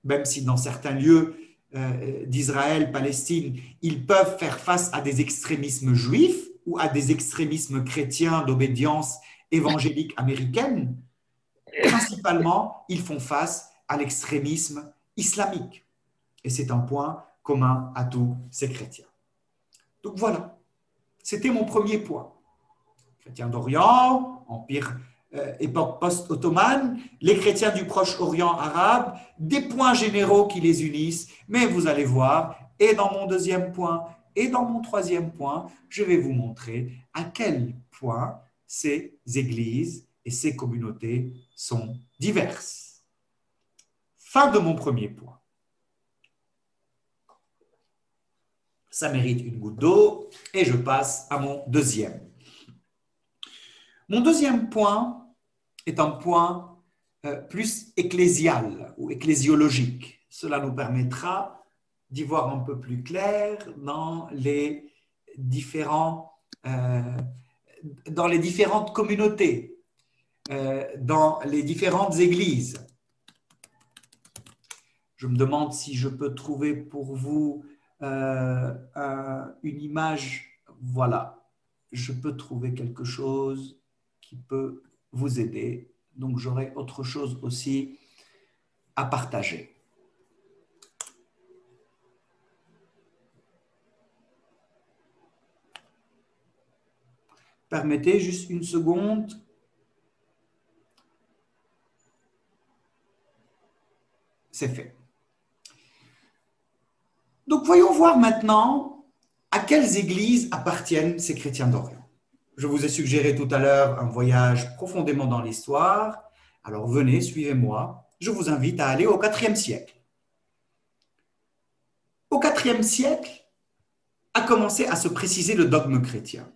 même si dans certains lieux d'Israël, Palestine, ils peuvent faire face à des extrémismes juifs ou à des extrémismes chrétiens d'obédience évangélique américaine, principalement, ils font face à l'extrémisme islamique. Et c'est un point commun à tous ces chrétiens. Donc voilà, c'était mon premier point. Chrétiens d'Orient, empire, époque post-ottomane, les chrétiens du Proche-Orient arabe, des points généraux qui les unissent, mais vous allez voir, et dans mon deuxième point, et dans mon troisième point, je vais vous montrer à quel point ces églises et ces communautés sont diverses. Fin de mon premier point. Ça mérite une goutte d'eau et je passe à mon deuxième. Mon deuxième point est un point plus ecclésial ou ecclésiologique. Cela nous permettra d'y voir un peu plus clair dans les différentes communautés, dans les différentes églises. Je me demande si je peux trouver pour vous une image. Voilà, je peux trouver quelque chose qui peut vous aider. Donc, j'aurai autre chose aussi à partager. Permettez juste une seconde. C'est fait. Donc, voyons voir maintenant à quelles églises appartiennent ces chrétiens d'Orient. Je vous ai suggéré tout à l'heure un voyage profondément dans l'histoire. Alors, venez, suivez-moi. Je vous invite à aller au IVe siècle. Au IVe siècle a commencé à se préciser le dogme chrétien.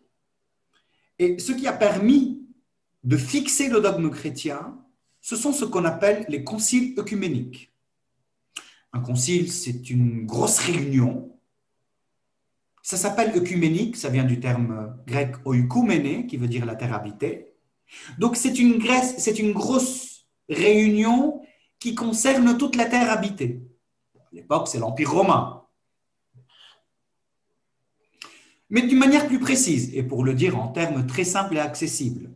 Et ce qui a permis de fixer le dogme chrétien, ce sont ce qu'on appelle les conciles œcuméniques. Un concile, c'est une grosse réunion. Ça s'appelle œcuménique, ça vient du terme grec oikoumene, qui veut dire la terre habitée. Donc, c'est une grosse réunion qui concerne toute la terre habitée. À l'époque, c'est l'Empire romain. Mais d'une manière plus précise, et pour le dire en termes très simples et accessibles,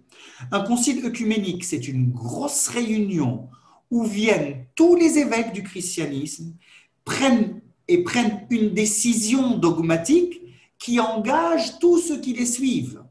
un concile œcuménique, c'est une grosse réunion où viennent tous les évêques du christianisme, prennent une décision dogmatique qui engage tous ceux qui les suivent.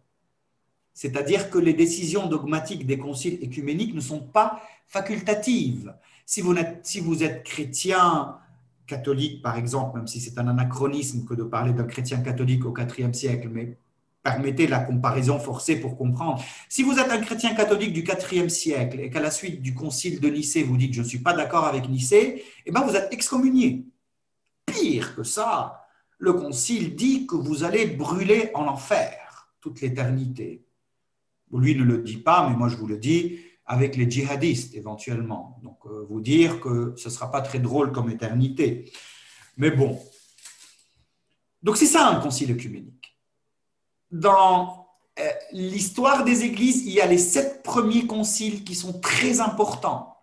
C'est-à-dire que les décisions dogmatiques des conciles œcuméniques ne sont pas facultatives. Si vous êtes chrétien catholique, par exemple, même si c'est un anachronisme que de parler d'un chrétien catholique au IVe siècle, mais permettez la comparaison forcée pour comprendre. Si vous êtes un chrétien catholique du IVe siècle et qu'à la suite du concile de Nicée, vous dites « je ne suis pas d'accord avec Nicée », eh bien vous êtes excommunié. Pire que ça, le concile dit que vous allez brûler en enfer toute l'éternité. Lui ne le dit pas, mais moi je vous le dis, avec les djihadistes éventuellement. Donc, vous dire que ce ne sera pas très drôle comme éternité. Mais bon. Donc, c'est ça un concile œcuménique. Dans l'histoire des églises, il y a les 7 premiers conciles qui sont très importants.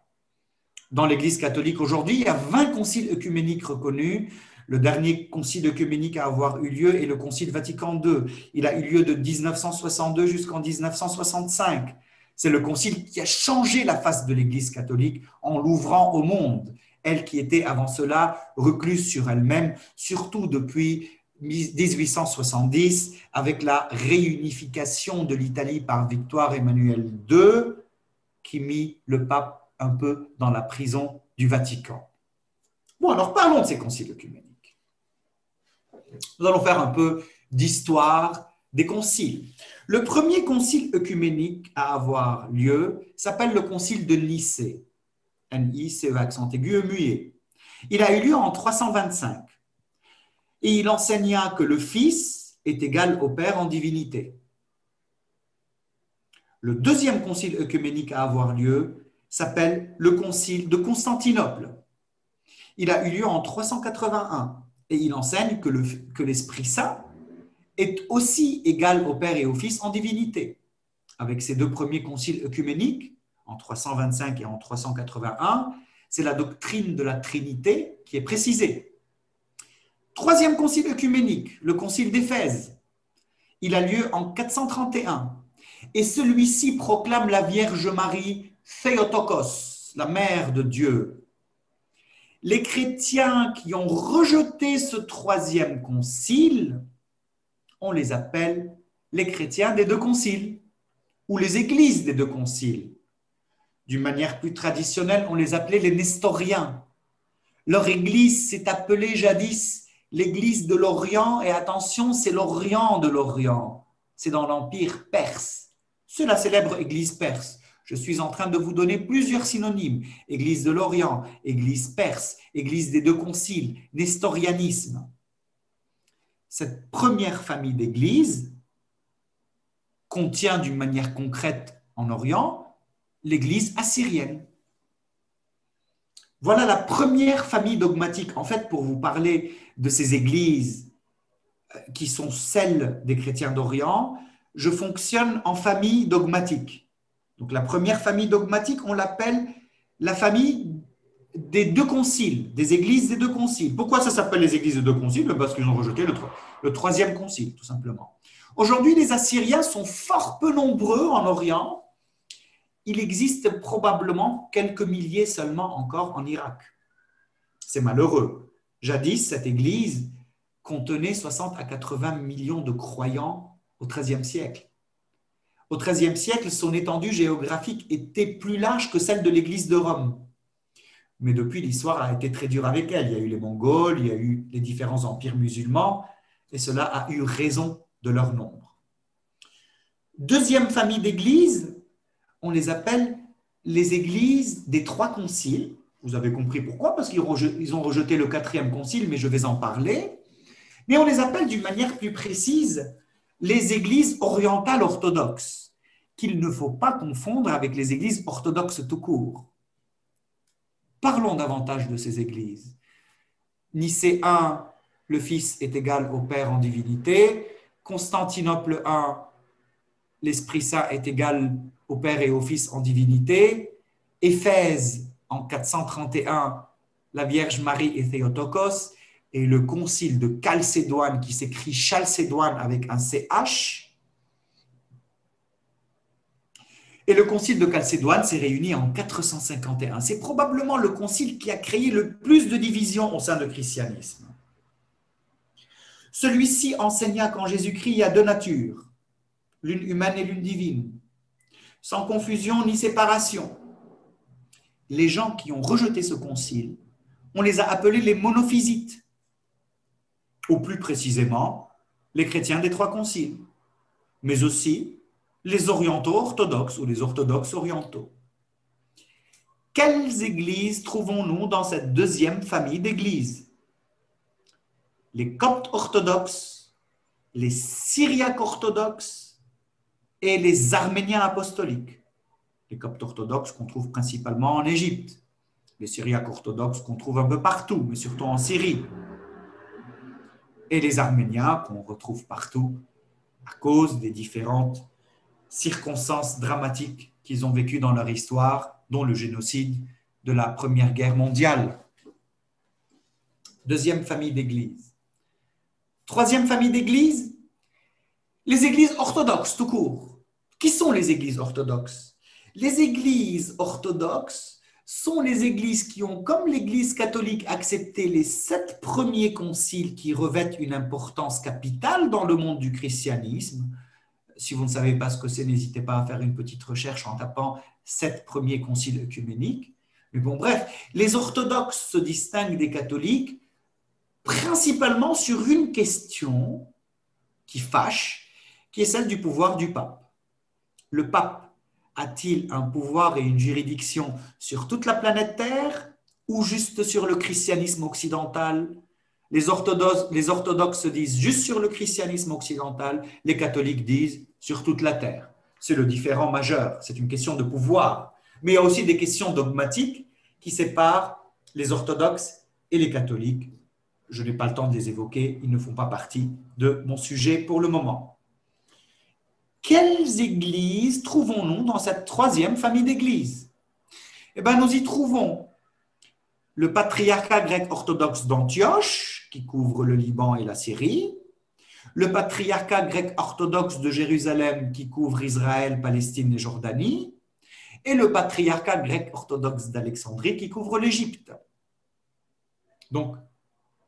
Dans l'Église catholique aujourd'hui, il y a 20 conciles œcuméniques reconnus. Le dernier concile œcuménique à avoir eu lieu est le concile Vatican II. Il a eu lieu de 1962 jusqu'en 1965. C'est le concile qui a changé la face de l'Église catholique en l'ouvrant au monde. Elle qui était avant cela recluse sur elle-même, surtout depuis 1870, avec la réunification de l'Italie par Victoire Emmanuel II, qui mit le pape un peu dans la prison du Vatican. Bon, alors parlons de ces conciles œcuméniques. Nous allons faire un peu d'histoire des conciles. Le premier concile œcuménique à avoir lieu s'appelle le concile de Nicée. N-I-C-E, accent aigu, muet. Il a eu lieu en 325. Et il enseigna que le Fils est égal au Père en divinité. Le deuxième concile œcuménique à avoir lieu s'appelle le concile de Constantinople. Il a eu lieu en 381 et il enseigne que l'Esprit Saint est aussi égal au Père et au Fils en divinité. Avec ces 2 premiers conciles œcuméniques, en 325 et en 381, c'est la doctrine de la Trinité qui est précisée. Troisième concile œcuménique, le concile d'Éphèse. Il a lieu en 431 et celui-ci proclame la Vierge Marie Theotokos, la mère de Dieu. Les chrétiens qui ont rejeté ce troisième concile, on les appelle les chrétiens des 2 conciles ou les églises des 2 conciles. D'une manière plus traditionnelle, on les appelait les nestoriens. Leur église s'est appelée jadis l'église de l'Orient, et attention, c'est l'Orient de l'Orient. C'est dans l'Empire perse. C'est la célèbre église perse. Je suis en train de vous donner plusieurs synonymes. Église de l'Orient, église perse, église des 2 conciles, nestorianisme. Cette première famille d'églises contient d'une manière concrète en Orient l'église assyrienne. Voilà la première famille dogmatique. En fait, pour vous parler de ces églises qui sont celles des chrétiens d'Orient, je fonctionne en famille dogmatique. Donc la première famille dogmatique, on l'appelle la famille des 2 conciles, des églises des 2 conciles. Pourquoi ça s'appelle les églises des 2 conciles? Parce qu'ils ont rejeté le troisième concile, tout simplement. Aujourd'hui, les Assyriens sont fort peu nombreux en Orient. Il existe probablement quelques milliers seulement encore en Irak. C'est malheureux. Jadis, cette église contenait 60 à 80 millions de croyants au XIIIe siècle. Au XIIIe siècle, son étendue géographique était plus large que celle de l'église de Rome. Mais depuis, l'histoire a été très dure avec elle. Il y a eu les Mongols, il y a eu les différents empires musulmans, et cela a eu raison de leur nombre. Deuxième famille d'églises, on les appelle les églises des 3 conciles. Vous avez compris pourquoi, parce qu'ils ont rejeté le 4e concile, mais je vais en parler. Mais on les appelle d'une manière plus précise les églises orientales orthodoxes, qu'il ne faut pas confondre avec les églises orthodoxes tout court. Parlons davantage de ces églises. Nicée 1, le Fils est égal au Père en divinité. Constantinople 1, l'Esprit Saint est égal au Père et au Fils en divinité. Éphèse, en 431, la Vierge Marie est Théotokos. Et le concile de Chalcédoine, qui s'écrit Chalcédoine avec un CH. Et le concile de Chalcédoine s'est réuni en 451. C'est probablement le concile qui a créé le plus de divisions au sein du christianisme. Celui-ci enseigna qu'en Jésus-Christ, il y a 2 natures, l'une humaine et l'une divine, sans confusion ni séparation. Les gens qui ont rejeté ce concile, on les a appelés les monophysites, ou plus précisément, les chrétiens des 3 conciles, mais aussi les orientaux orthodoxes ou les orthodoxes orientaux. Quelles églises trouvons-nous dans cette deuxième famille d'églises? Les coptes orthodoxes, les syriaques orthodoxes et les arméniens apostoliques. Les Coptes orthodoxes qu'on trouve principalement en Égypte. Les Syriaques orthodoxes qu'on trouve un peu partout, mais surtout en Syrie. Et les Arméniens qu'on retrouve partout à cause des différentes circonstances dramatiques qu'ils ont vécues dans leur histoire, dont le génocide de la Première Guerre mondiale. Deuxième famille d'églises. Troisième famille d'églises, les églises orthodoxes tout court. Qui sont les églises orthodoxes? Les églises orthodoxes sont les églises qui ont, comme l'Église catholique, accepté les 7 premiers conciles qui revêtent une importance capitale dans le monde du christianisme. Si vous ne savez pas ce que c'est, n'hésitez pas à faire une petite recherche en tapant 7 premiers conciles œcuméniques. Mais bon, bref, les orthodoxes se distinguent des catholiques principalement sur une question qui fâche, qui est celle du pouvoir du pape. Le pape a-t-il un pouvoir et une juridiction sur toute la planète Terre ou juste sur le christianisme occidental? Les orthodoxes disent juste sur le christianisme occidental, les catholiques disent sur toute la Terre. C'est le différend majeur, c'est une question de pouvoir. Mais il y a aussi des questions dogmatiques qui séparent les orthodoxes et les catholiques. Je n'ai pas le temps de les évoquer, ils ne font pas partie de mon sujet pour le moment. Quelles églises trouvons-nous dans cette troisième famille d'églises? Eh bien, nous y trouvons le patriarcat grec orthodoxe d'Antioche, qui couvre le Liban et la Syrie, le patriarcat grec orthodoxe de Jérusalem, qui couvre Israël, Palestine et Jordanie, et le patriarcat grec orthodoxe d'Alexandrie, qui couvre l'Égypte. Donc,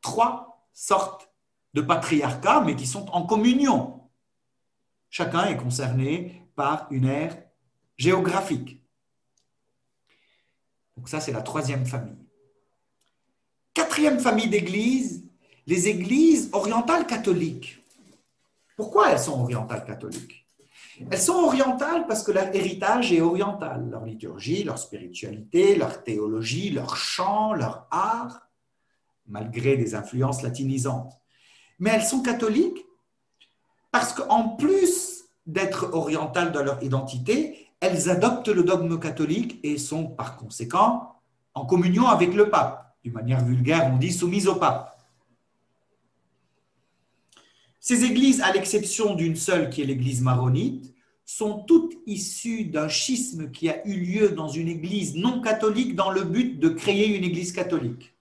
3 sortes de patriarcats, mais qui sont en communion. Chacun est concerné par une aire géographique. Donc ça, c'est la troisième famille. Quatrième famille d'églises, les églises orientales catholiques. Pourquoi elles sont orientales catholiques? Elles sont orientales parce que leur héritage est oriental. Leur liturgie, leur spiritualité, leur théologie, leur chant, leur art, malgré des influences latinisantes. Mais elles sont catholiques parce qu'en plus d'être orientales dans leur identité, elles adoptent le dogme catholique et sont par conséquent en communion avec le pape. D'une manière vulgaire, on dit soumises au pape. Ces églises, à l'exception d'une seule qui est l'église maronite, sont toutes issues d'un schisme qui a eu lieu dans une église non catholique dans le but de créer une église catholique.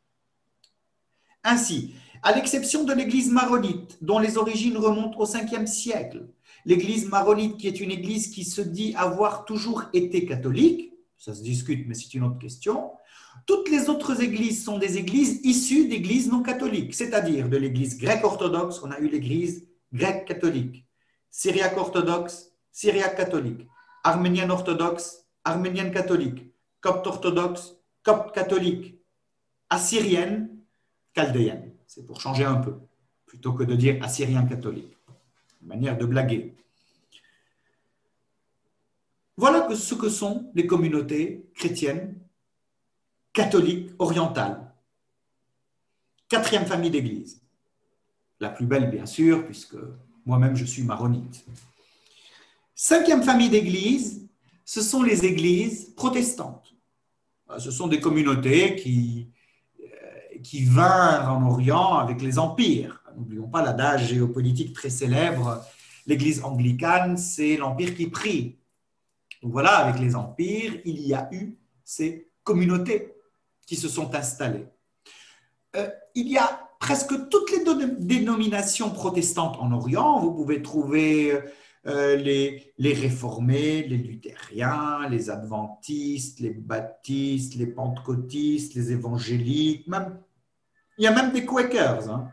Ainsi, à l'exception de l'église maronite, dont les origines remontent au 5e siècle, l'église maronite qui est une église qui se dit avoir toujours été catholique, ça se discute mais c'est une autre question, toutes les autres églises sont des églises issues d'églises non catholiques, c'est-à-dire de l'église grecque orthodoxe, on a eu l'église grecque catholique, syriaque orthodoxe, syriaque catholique, arménienne orthodoxe, arménienne catholique, copte orthodoxe, copte catholique, assyrienne, chaldéenne. C'est pour changer un peu, plutôt que de dire assyrien catholique. Une manière de blaguer. Voilà ce que sont les communautés chrétiennes catholiques orientales. Quatrième famille d'églises. La plus belle, bien sûr, puisque moi-même je suis maronite. Cinquième famille d'églises, ce sont les églises protestantes. Ce sont des communautés qui vinrent en Orient avec les empires. N'oublions pas l'adage géopolitique très célèbre, l'église anglicane, c'est l'empire qui prie. Donc voilà, avec les empires, il y a eu ces communautés qui se sont installées. Il y a presque toutes les dénominations protestantes en Orient. Vous pouvez trouver les réformés, les luthériens, les adventistes, les baptistes, les pentecôtistes, les évangéliques, il y a même des Quakers.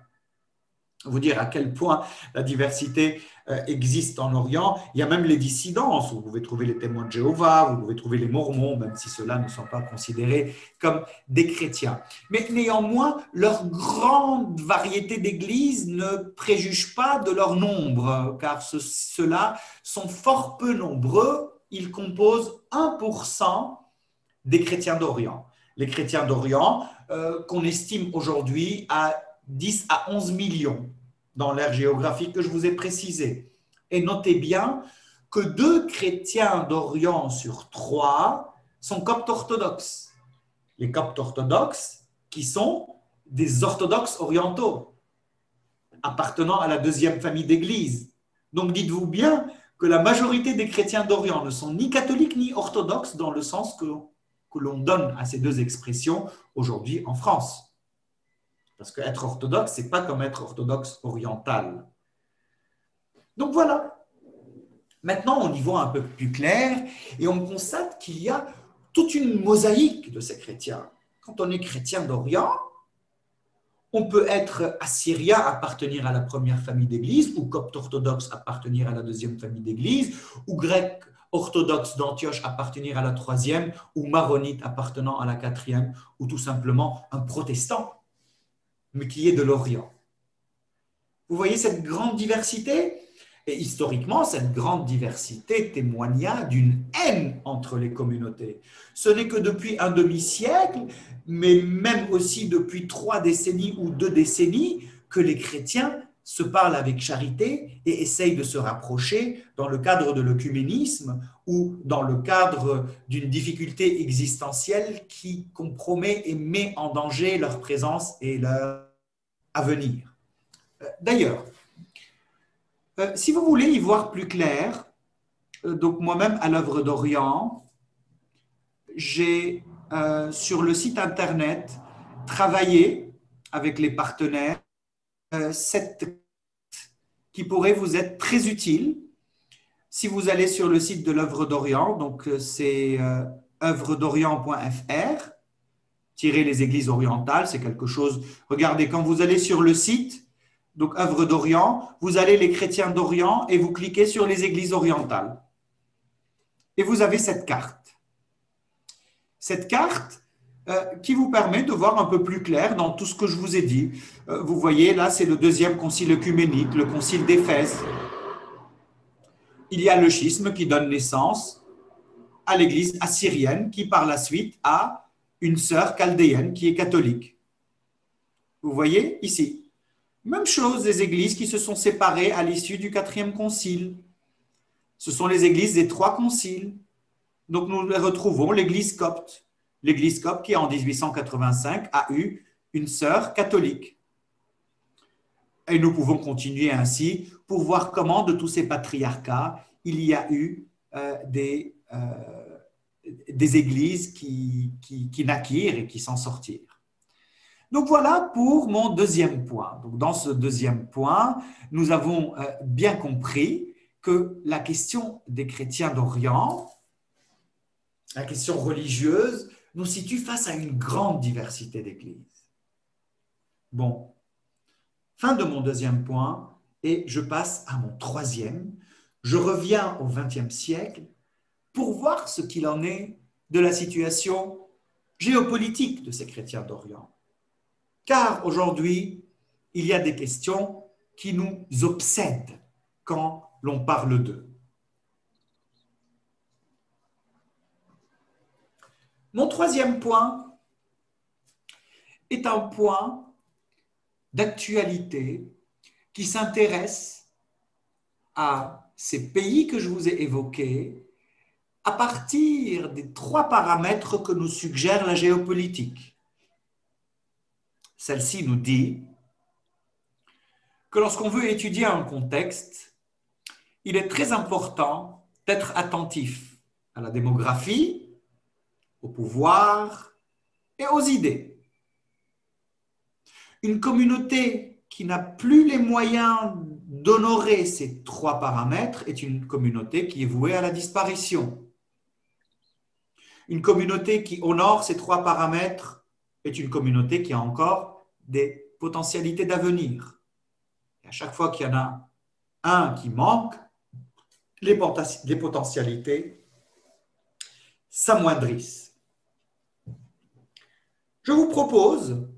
Vous dire à quel point la diversité existe en Orient. Il y a même les dissidences. Vous pouvez trouver les témoins de Jéhovah, vous pouvez trouver les Mormons, même si ceux-là ne sont pas considérés comme des chrétiens. Mais néanmoins, leur grande variété d'églises ne préjuge pas de leur nombre, car ceux-là sont fort peu nombreux. Ils composent 1% des chrétiens d'Orient. Les chrétiens d'Orient, qu'on estime aujourd'hui à 10 à 11 millions dans l'ère géographique que je vous ai précisée. Et notez bien que 2 chrétiens d'Orient sur 3 sont coptes orthodoxes. Les coptes orthodoxes qui sont des orthodoxes orientaux, appartenant à la deuxième famille d'église. Donc dites-vous bien que la majorité des chrétiens d'Orient ne sont ni catholiques ni orthodoxes dans le sens que l'on donne à ces deux expressions aujourd'hui en France. Parce qu'être orthodoxe, ce n'est pas comme être orthodoxe oriental. Donc voilà. Maintenant, on y voit un peu plus clair et on constate qu'il y a toute une mosaïque de ces chrétiens. Quand on est chrétien d'Orient, on peut être assyrien, appartenir à la première famille d'église, ou copte orthodoxe, appartenir à la deuxième famille d'église, ou grec orthodoxe d'Antioche, appartenir à la troisième, ou maronite, appartenant à la quatrième, ou tout simplement un protestant, mais qui est de l'Orient. Vous voyez cette grande diversité? Et historiquement, cette grande diversité témoigna d'une haine entre les communautés. Ce n'est que depuis un demi-siècle, mais même aussi depuis 3 décennies ou 2 décennies, que les chrétiens se parlent avec charité et essayent de se rapprocher dans le cadre de l'œcuménisme ou dans le cadre d'une difficulté existentielle qui compromet et met en danger leur présence et leur avenir. D'ailleurs, si vous voulez y voir plus clair, donc moi-même à l'œuvre d'Orient, j'ai sur le site internet travaillé avec les partenaires cette qui pourrait vous être très utile si vous allez sur le site de l'œuvre d'Orient, donc c'est œuvredorient.fr, tirer les églises orientales, c'est quelque chose. Regardez, quand vous allez sur le site, donc œuvre d'Orient, vous allez les chrétiens d'Orient et vous cliquez sur les églises orientales. Et vous avez cette carte. Cette carte qui vous permet de voir un peu plus clair dans tout ce que je vous ai dit. Vous voyez, là, c'est le 2e concile œcuménique, le concile d'Éphèse. Il y a le schisme qui donne naissance à l'église assyrienne qui, par la suite, a une sœur chaldéenne qui est catholique. Vous voyez ici. Même chose, des églises qui se sont séparées à l'issue du 4e concile. Ce sont les églises des 3 conciles. Donc nous les retrouvons, l'église copte. L'église copte qui, en 1885, a eu une sœur catholique. Et nous pouvons continuer ainsi pour voir comment, de tous ces patriarcats, il y a eu des églises qui naquirent et qui s'en sortirent. Donc voilà pour mon 2e point. Donc dans ce 2e point, nous avons bien compris que la question des chrétiens d'Orient, la question religieuse, nous situe face à une grande diversité d'églises. Bon, fin de mon 2e point et je passe à mon 3e. Je reviens au XXe siècle pour voir ce qu'il en est de la situation géopolitique de ces chrétiens d'Orient. Car aujourd'hui, il y a des questions qui nous obsèdent quand l'on parle d'eux. Mon 3e point est un point d'actualité qui s'intéresse à ces pays que je vous ai évoqués à partir des 3 paramètres que nous suggère la géopolitique. Celle-ci nous dit que lorsqu'on veut étudier un contexte, il est très important d'être attentif à la démographie, au pouvoir et aux idées. Une communauté qui n'a plus les moyens d'honorer ces 3 paramètres est une communauté qui est vouée à la disparition. Une communauté qui honore ces 3 paramètres est une communauté qui a encore des potentialités d'avenir. À chaque fois qu'il y en a un qui manque, les potentialités s'amoindrissent. Je vous propose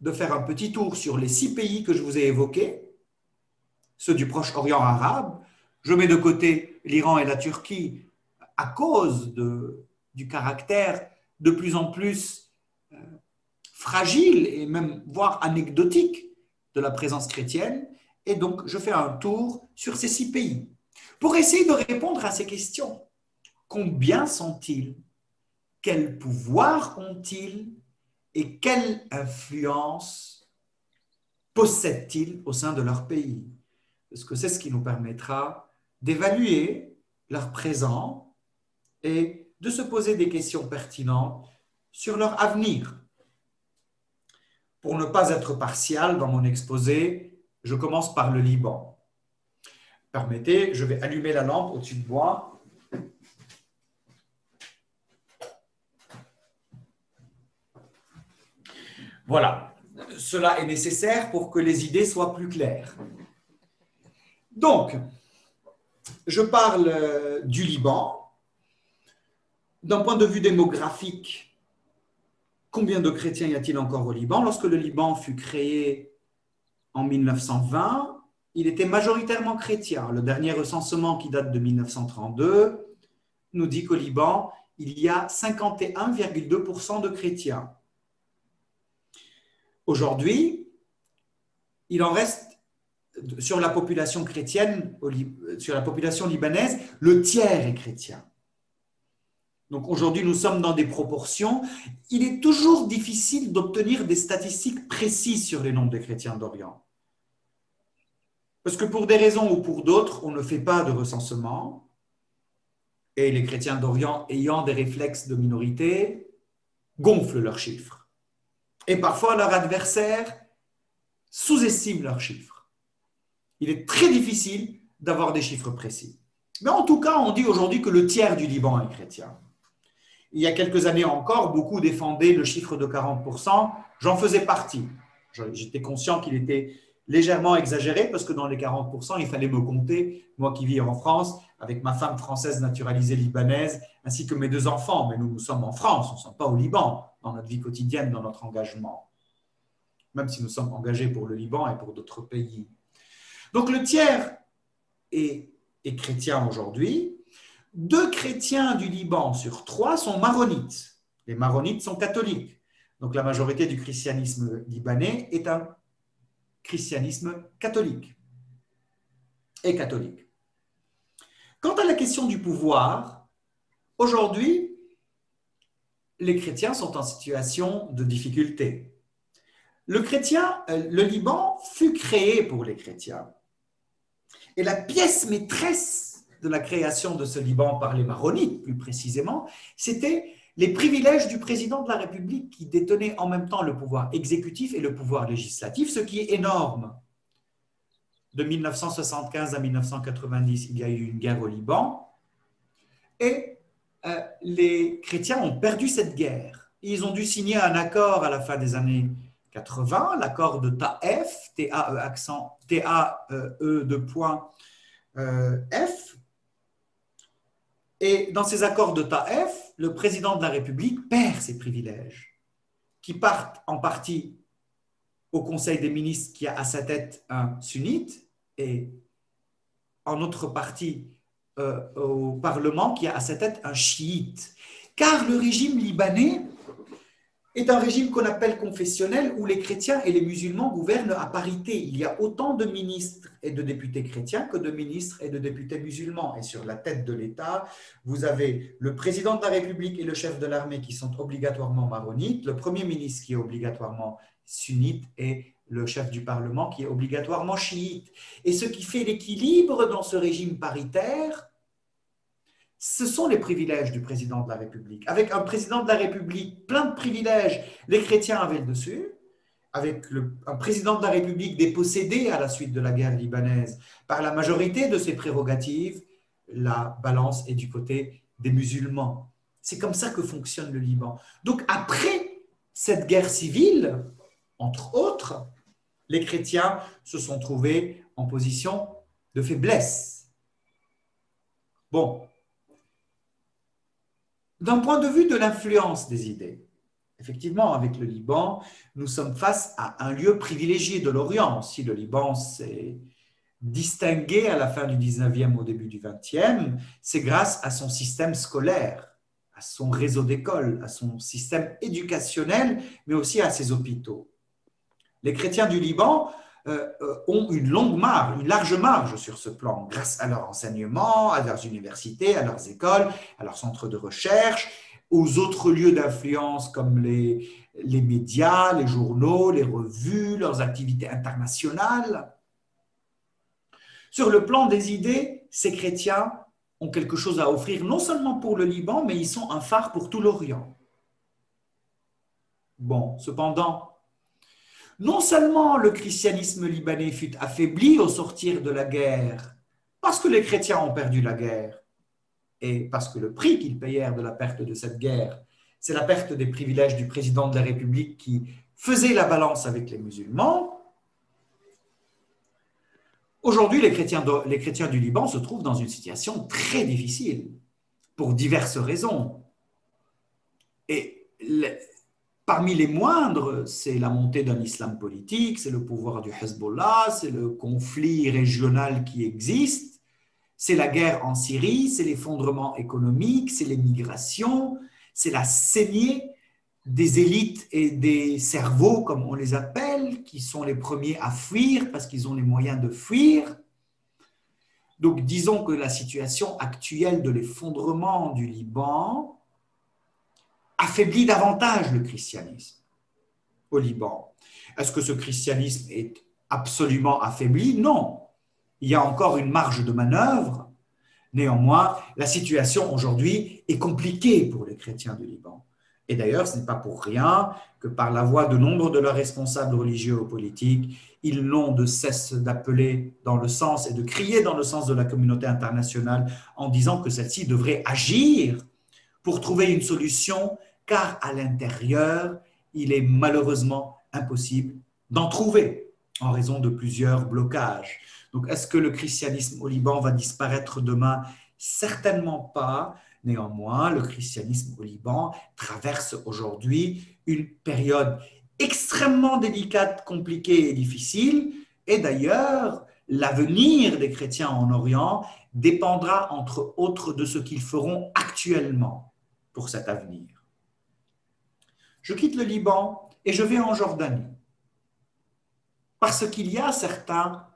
de faire un petit tour sur les 6 pays que je vous ai évoqués, ceux du Proche-Orient arabe. Je mets de côté l'Iran et la Turquie à cause du caractère de plus en plus fragile et même voire anecdotique de la présence chrétienne. Et donc, je fais un tour sur ces 6 pays. pour essayer de répondre à ces questions. Combien sont-ils? Quel pouvoir ont-ils? Et quelle influence possèdent-ils au sein de leur pays? Parce que c'est ce qui nous permettra d'évaluer leur présent et de se poser des questions pertinentes sur leur avenir. Pour ne pas être partial dans mon exposé, je commence par le Liban. Permettez, je vais allumer la lampe au-dessus de moi. Voilà, cela est nécessaire pour que les idées soient plus claires. Donc, je parle du Liban. D'un point de vue démographique, combien de chrétiens y a-t-il encore au Liban? Lorsque le Liban fut créé en 1920, il était majoritairement chrétien. Le dernier recensement qui date de 1932 nous dit qu'au Liban, il y a 51,2% de chrétiens. Aujourd'hui, il en reste sur la population chrétienne, sur la population libanaise, le tiers est chrétien. Donc aujourd'hui, nous sommes dans des proportions. Il est toujours difficile d'obtenir des statistiques précises sur les nombres de chrétiens d'Orient. Parce que pour des raisons ou pour d'autres, on ne fait pas de recensement. Et les chrétiens d'Orient, ayant des réflexes de minorité, gonflent leurs chiffres. Et parfois, leurs adversaires sous-estiment leurs chiffres. Il est très difficile d'avoir des chiffres précis. Mais en tout cas, on dit aujourd'hui que le tiers du Liban est chrétien. Il y a quelques années encore, beaucoup défendaient le chiffre de 40%. J'en faisais partie. J'étais conscient qu'il était légèrement exagéré parce que dans les 40%, il fallait me compter, moi qui vis en France, avec ma femme française naturalisée libanaise, ainsi que mes 2 enfants. Mais nous sommes en France, nous ne sommes pas au Liban, dans notre vie quotidienne, dans notre engagement. Même si nous sommes engagés pour le Liban et pour d'autres pays. Donc le tiers est chrétien aujourd'hui. 2 chrétiens du Liban sur 3 sont maronites. Les maronites sont catholiques. Donc la majorité du christianisme libanais est un christianisme catholique et catholique. Quant à la question du pouvoir, aujourd'hui, les chrétiens sont en situation de difficulté. Le Liban fut créé pour les chrétiens. Et la pièce maîtresse de la création de ce Liban par les maronites, plus précisément, c'était les privilèges du président de la République qui détenait en même temps le pouvoir exécutif et le pouvoir législatif, ce qui est énorme. De 1975 à 1990, il y a eu une guerre au Liban et les chrétiens ont perdu cette guerre. Ils ont dû signer un accord à la fin des années 80, l'accord de Taef, T-A-E accent, T-A-E de point F. Et dans ces accords de Taef, le président de la République perd ses privilèges, qui partent en partie au Conseil des ministres qui a à sa tête un sunnite et en autre partie au Parlement qui a à sa tête un chiite. Car le régime libanais est un régime qu'on appelle confessionnel où les chrétiens et les musulmans gouvernent à parité. Il y a autant de ministres et de députés chrétiens que de ministres et de députés musulmans. Et sur la tête de l'État, vous avez le président de la République et le chef de l'armée qui sont obligatoirement maronites, le premier ministre qui est obligatoirement sunnite et le chef du Parlement qui est obligatoirement chiite. Et ce qui fait l'équilibre dans ce régime paritaire, ce sont les privilèges du président de la République. Avec un président de la République plein de privilèges, les chrétiens avaient le dessus. Avec un président de la République dépossédé à la suite de la guerre libanaise par la majorité de ses prérogatives, la balance est du côté des musulmans. C'est comme ça que fonctionne le Liban. Donc après cette guerre civile, entre autres, les chrétiens se sont trouvés en position de faiblesse. Bon. D'un point de vue de l'influence des idées, effectivement, avec le Liban, nous sommes face à un lieu privilégié de l'Orient. Si le Liban s'est distingué à la fin du 19e, au début du 20e, c'est grâce à son système scolaire, à son réseau d'écoles, à son système éducationnel, mais aussi à ses hôpitaux. Les chrétiens du Liban ont une longue marge, une large marge sur ce plan, grâce à leur enseignement, à leurs universités, à leurs écoles, à leurs centres de recherche, aux autres lieux d'influence comme les médias, les journaux, les revues, leurs activités internationales. Sur le plan des idées, ces chrétiens ont quelque chose à offrir, non seulement pour le Liban, mais ils sont un phare pour tout l'Orient. Bon, cependant, non seulement le christianisme libanais fut affaibli au sortir de la guerre, parce que les chrétiens ont perdu la guerre, et parce que le prix qu'ils payèrent de la perte de cette guerre, c'est la perte des privilèges du président de la République qui faisait la balance avec les musulmans. Aujourd'hui, les chrétiens du Liban se trouvent dans une situation très difficile, pour diverses raisons. Et parmi les moindres, c'est la montée d'un islam politique, c'est le pouvoir du Hezbollah, c'est le conflit régional qui existe, c'est la guerre en Syrie, c'est l'effondrement économique, c'est les migrations, c'est la saignée des élites et des cerveaux, comme on les appelle, qui sont les premiers à fuir parce qu'ils ont les moyens de fuir. Donc, disons que la situation actuelle de l'effondrement du Liban affaiblit davantage le christianisme au Liban. Est-ce que ce christianisme est absolument affaibli? Non. Il y a encore une marge de manœuvre. Néanmoins, la situation aujourd'hui est compliquée pour les chrétiens du Liban. Et d'ailleurs, ce n'est pas pour rien que par la voix de nombre de leurs responsables religieux ou politiques, ils n'ont de cesse d'appeler dans le sens et de crier dans le sens de la communauté internationale en disant que celle-ci devrait agir pour trouver une solution, car à l'intérieur, il est malheureusement impossible d'en trouver en raison de plusieurs blocages. Donc, est-ce que le christianisme au Liban va disparaître demain? Certainement pas. Néanmoins, le christianisme au Liban traverse aujourd'hui une période extrêmement délicate, compliquée et difficile. Et d'ailleurs, l'avenir des chrétiens en Orient dépendra, entre autres, de ce qu'ils feront actuellement pour cet avenir. Je quitte le Liban et je vais en Jordanie. Parce qu'il y a certains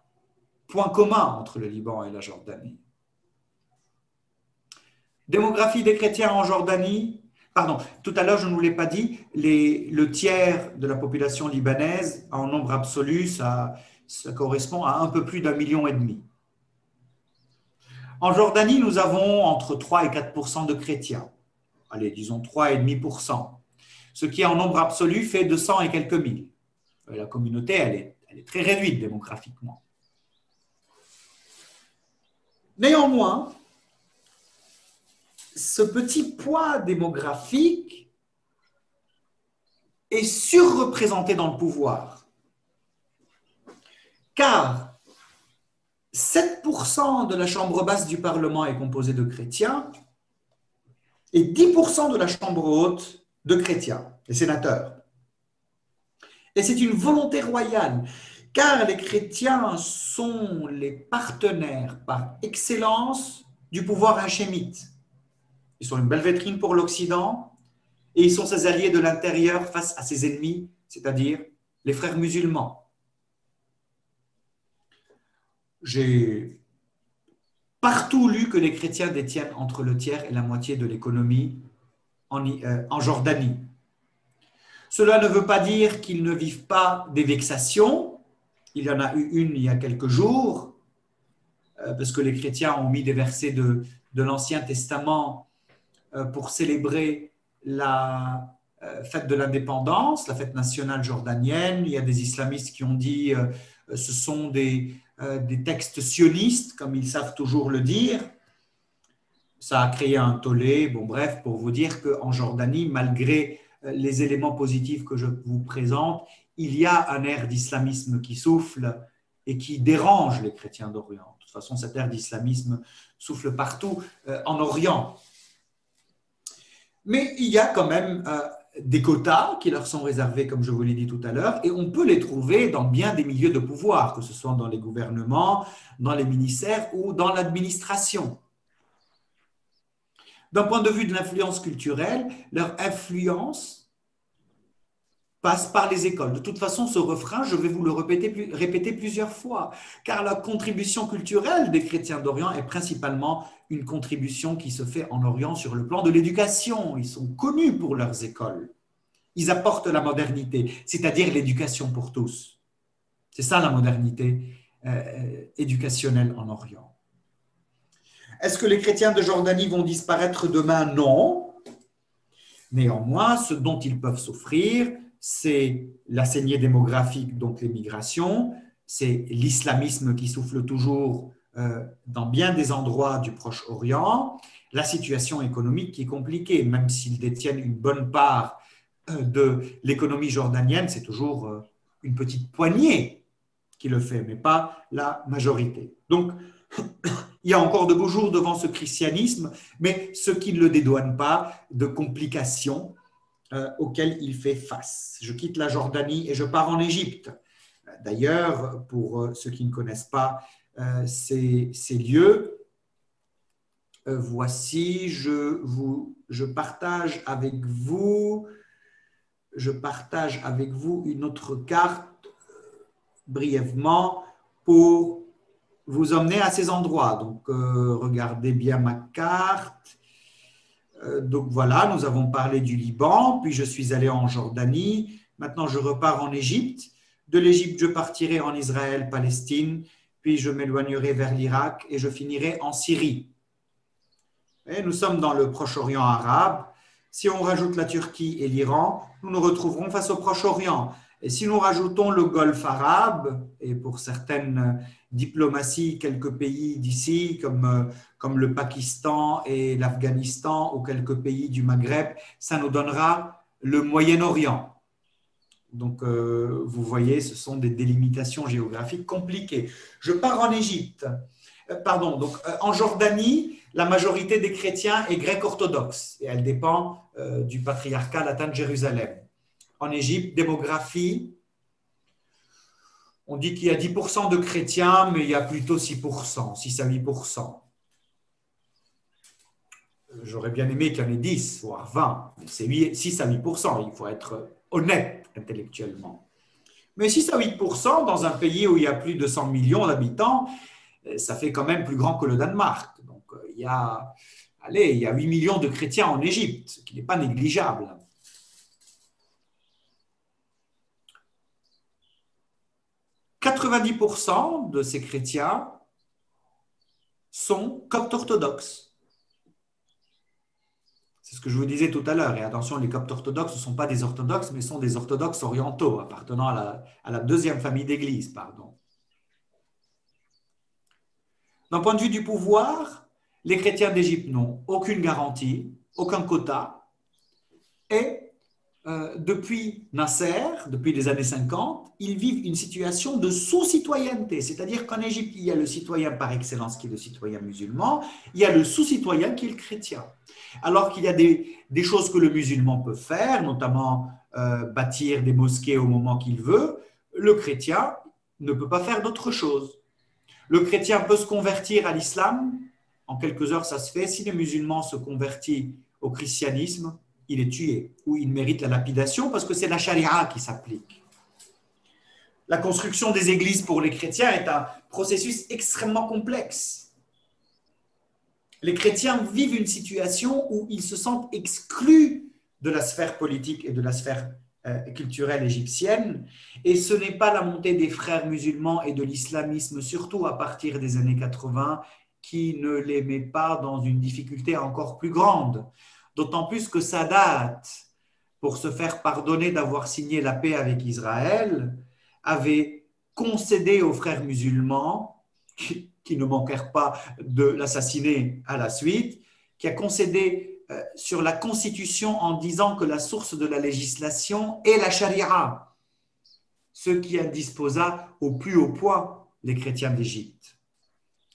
points communs entre le Liban et la Jordanie. Démographie des chrétiens en Jordanie. Pardon, tout à l'heure, je ne vous l'ai pas dit, le tiers de la population libanaise, en nombre absolu, ça correspond à un peu plus d'1,5 million. En Jordanie, nous avons entre 3 et 4% de chrétiens. Allez, disons 3,5%. Ce qui, en nombre absolu, fait 200 et quelques mille. La communauté, elle est très réduite démographiquement. Néanmoins, ce petit poids démographique est surreprésenté dans le pouvoir. Car 7% de la chambre basse du Parlement est composée de chrétiens et 10% de la chambre haute de chrétiens, les sénateurs. Et c'est une volonté royale, car les chrétiens sont les partenaires par excellence du pouvoir hachémite. Ils sont une belle vitrine pour l'Occident et ils sont ses alliés de l'intérieur face à ses ennemis, c'est-à-dire les frères musulmans. J'ai partout lu que les chrétiens détiennent entre le tiers et la moitié de l'économie en Jordanie. Cela ne veut pas dire qu'ils ne vivent pas des vexations. Il y en a eu une il y a quelques jours, parce que les chrétiens ont mis des versets de l'Ancien Testament pour célébrer la fête de l'indépendance, la fête nationale jordanienne. Il y a des islamistes qui ont dit ce sont des textes sionistes, comme ils savent toujours le dire. Ça a créé un tollé. Bon, bref, pour vous dire qu'en Jordanie, malgré les éléments positifs que je vous présente, il y a un air d'islamisme qui souffle et qui dérange les chrétiens d'Orient. De toute façon, cet air d'islamisme souffle partout en Orient. Mais il y a quand même des quotas qui leur sont réservés, comme je vous l'ai dit tout à l'heure, et on peut les trouver dans bien des milieux de pouvoir, que ce soit dans les gouvernements, dans les ministères ou dans l'administration. D'un point de vue de l'influence culturelle, leur influence passe par les écoles. De toute façon, ce refrain, je vais vous le répéter plusieurs fois, car la contribution culturelle des chrétiens d'Orient est principalement une contribution qui se fait en Orient sur le plan de l'éducation. Ils sont connus pour leurs écoles. Ils apportent la modernité, c'est-à-dire l'éducation pour tous. C'est ça la modernité éducationnelle en Orient. Est-ce que les chrétiens de Jordanie vont disparaître demain? Non. Néanmoins, ce dont ils peuvent souffrir, c'est la saignée démographique, donc les migrations, c'est l'islamisme qui souffle toujours dans bien des endroits du Proche-Orient, la situation économique qui est compliquée, même s'ils détiennent une bonne part de l'économie jordanienne, c'est toujours une petite poignée qui le fait, mais pas la majorité. Donc, il y a encore de beaux jours devant ce christianisme, mais ce qui ne le dédouane pas de complications auxquelles il fait face. Je quitte la Jordanie et je pars en Égypte. D'ailleurs, pour ceux qui ne connaissent pas ces lieux, voici, je partage avec vous une autre carte brièvement pour vous emmener à ces endroits. Donc, regardez bien ma carte. Donc voilà, nous avons parlé du Liban, puis je suis allé en Jordanie. Maintenant, je repars en Égypte. De l'Égypte, je partirai en Israël, Palestine, puis je m'éloignerai vers l'Irak et je finirai en Syrie. Et nous sommes dans le Proche-Orient arabe. Si on rajoute la Turquie et l'Iran, nous nous retrouverons face au Proche-Orient. Et si nous rajoutons le Golfe arabe, et pour certaines diplomaties, quelques pays d'ici, comme le Pakistan et l'Afghanistan, ou quelques pays du Maghreb, ça nous donnera le Moyen-Orient. Donc, vous voyez, ce sont des délimitations géographiques compliquées. Je pars en Égypte. En Jordanie, la majorité des chrétiens est grecque-orthodoxe et elle dépend du patriarcat latin de Jérusalem. En Égypte, démographie, on dit qu'il y a 10% de chrétiens, mais il y a plutôt 6%, 6 à 8%. J'aurais bien aimé qu'il y en ait 10, voire 20, mais c'est 6 à 8%, il faut être honnête intellectuellement. Mais 6 à 8% dans un pays où il y a plus de 100 millions d'habitants, ça fait quand même plus grand que le Danemark. Donc, il y a 8 millions de chrétiens en Égypte, ce qui n'est pas négligeable. 90% de ces chrétiens sont coptes orthodoxes. C'est ce que je vous disais tout à l'heure. Et attention, les coptes orthodoxes ne sont pas des orthodoxes, mais sont des orthodoxes orientaux, appartenant à la deuxième famille d'église, pardon. D'un point de vue du pouvoir, les chrétiens d'Égypte n'ont aucune garantie, aucun quota. Et depuis Nasser, depuis les années 50, ils vivent une situation de sous-citoyenneté. C'est-à-dire qu'en Égypte, il y a le citoyen par excellence qui est le citoyen musulman, il y a le sous-citoyen qui est le chrétien. Alors qu'il y a des choses que le musulman peut faire, notamment bâtir des mosquées au moment qu'il veut, le chrétien ne peut pas faire d'autre chose. Le chrétien peut se convertir à l'islam, en quelques heures ça se fait. Si le musulman se convertit au christianisme, il est tué ou il mérite la lapidation parce que c'est la charia qui s'applique. La construction des églises pour les chrétiens est un processus extrêmement complexe. Les chrétiens vivent une situation où ils se sentent exclus de la sphère politique et de la sphère culturelle égyptienne, et ce n'est pas la montée des frères musulmans et de l'islamisme, surtout à partir des années 80, qui ne les met pas dans une difficulté encore plus grande. D'autant plus que Sadat, pour se faire pardonner d'avoir signé la paix avec Israël, avait concédé aux frères musulmans, qui ne manquèrent pas de l'assassiner à la suite, qui a concédé sur la Constitution en disant que la source de la législation est la charia, ce qui indisposa au plus haut point les chrétiens d'Égypte.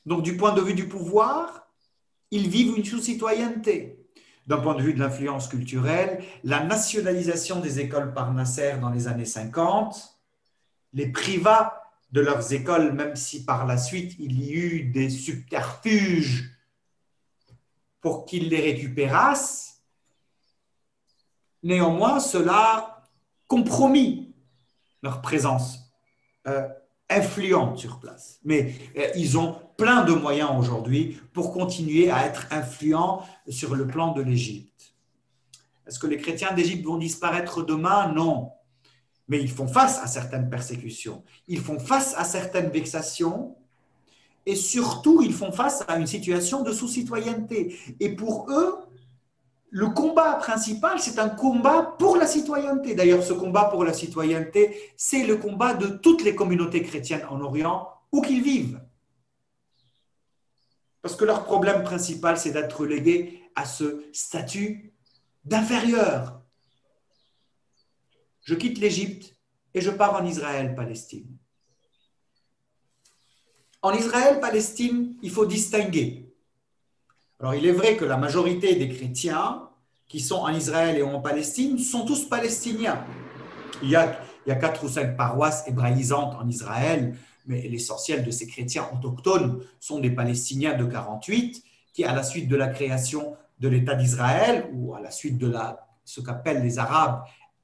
Donc, du point de vue du pouvoir, ils vivent une sous-citoyenneté. D'un point de vue de l'influence culturelle, la nationalisation des écoles par Nasser dans les années 50 les priva de leurs écoles, même si par la suite il y eut des subterfuges pour qu'ils les récupérassent. Néanmoins, cela compromis leur présence influente sur place. Mais ils ont plein de moyens aujourd'hui pour continuer à être influents sur le plan de l'Égypte. Est-ce que les chrétiens d'Égypte vont disparaître demain? Non. Mais ils font face à certaines persécutions, ils font face à certaines vexations et surtout, ils font face à une situation de sous-citoyenneté. Et pour eux, le combat principal, c'est un combat pour la citoyenneté. D'ailleurs, ce combat pour la citoyenneté, c'est le combat de toutes les communautés chrétiennes en Orient, où qu'ils vivent. Parce que leur problème principal, c'est d'être relégués à ce statut d'inférieur. Je quitte l'Égypte et je pars en Israël-Palestine. En Israël-Palestine, il faut distinguer. Alors, il est vrai que la majorité des chrétiens qui sont en Israël et en Palestine sont tous palestiniens. Il y a 4 ou 5 paroisses hébraïsantes en Israël, mais l'essentiel de ces chrétiens autochtones sont des Palestiniens de 48 qui, à la suite de la création de l'État d'Israël ou à la suite de ce qu'appellent les Arabes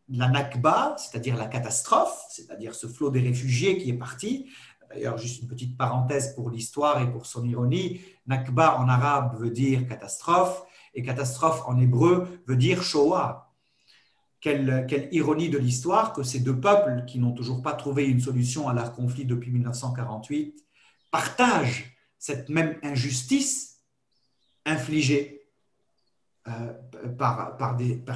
la Nakba, c'est-à-dire la catastrophe, c'est-à-dire ce flot des réfugiés qui est parti. D'ailleurs, juste une petite parenthèse pour l'histoire et pour son ironie, Nakba en arabe veut dire catastrophe et catastrophe en hébreu veut dire Shoah. Quelle ironie de l'histoire que ces deux peuples qui n'ont toujours pas trouvé une solution à leur conflit depuis 1948 partagent cette même injustice infligée par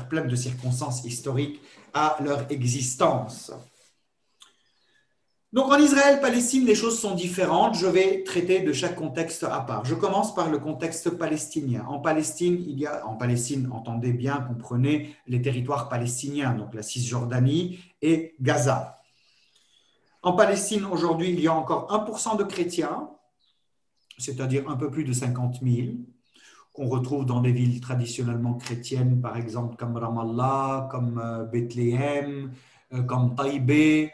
plein de circonstances historiques à leur existence. Donc en Israël-Palestine, les choses sont différentes. Je vais traiter de chaque contexte à part. Je commence par le contexte palestinien. En Palestine, entendez bien, comprenez les territoires palestiniens, donc la Cisjordanie et Gaza. En Palestine, aujourd'hui, il y a encore 1% de chrétiens, c'est-à-dire un peu plus de 50 000, qu'on retrouve dans des villes traditionnellement chrétiennes, par exemple comme Ramallah, comme Bethléem, comme Taïbé.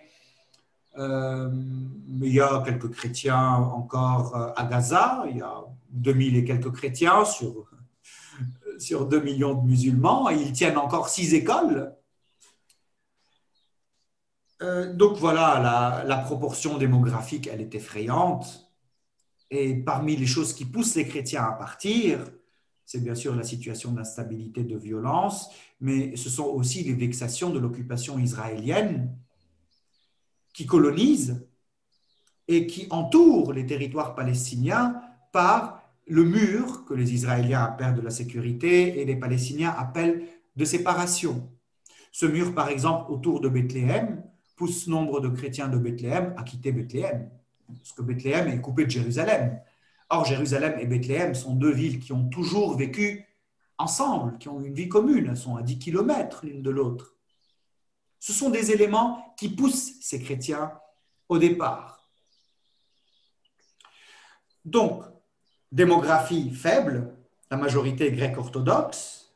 Il y a quelques chrétiens encore à Gaza, il y a 2000 et quelques chrétiens sur 2 millions de musulmans, et ils tiennent encore 6 écoles. Donc voilà, la proportion démographique, elle est effrayante. Et parmi les choses qui poussent les chrétiens à partir, c'est bien sûr la situation d'instabilité, de violence, mais ce sont aussi les vexations de l'occupation israélienne qui colonisent et qui entourent les territoires palestiniens par le mur que les Israéliens appellent de la sécurité et les Palestiniens appellent de séparation. Ce mur, par exemple, autour de Bethléem, pousse nombre de chrétiens de Bethléem à quitter Bethléem, parce que Bethléem est coupé de Jérusalem. Or, Jérusalem et Bethléem sont deux villes qui ont toujours vécu ensemble, qui ont une vie commune, elles sont à 10 kilomètres l'une de l'autre. Ce sont des éléments qui poussent ces chrétiens au départ. Donc, démographie faible, la majorité grecque orthodoxe.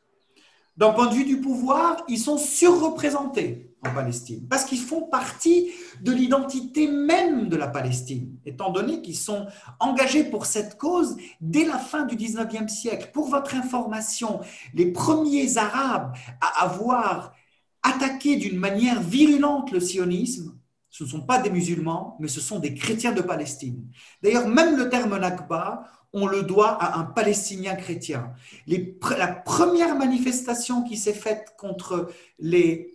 D'un point de vue du pouvoir, ils sont surreprésentés en Palestine parce qu'ils font partie de l'identité même de la Palestine, étant donné qu'ils sont engagés pour cette cause dès la fin du 19e siècle. Pour votre information, les premiers Arabes à avoir attaqué d'une manière virulente le sionisme, ce ne sont pas des musulmans, mais ce sont des chrétiens de Palestine. D'ailleurs, même le terme Nakba, on le doit à un Palestinien chrétien. La première manifestation qui s'est faite contre les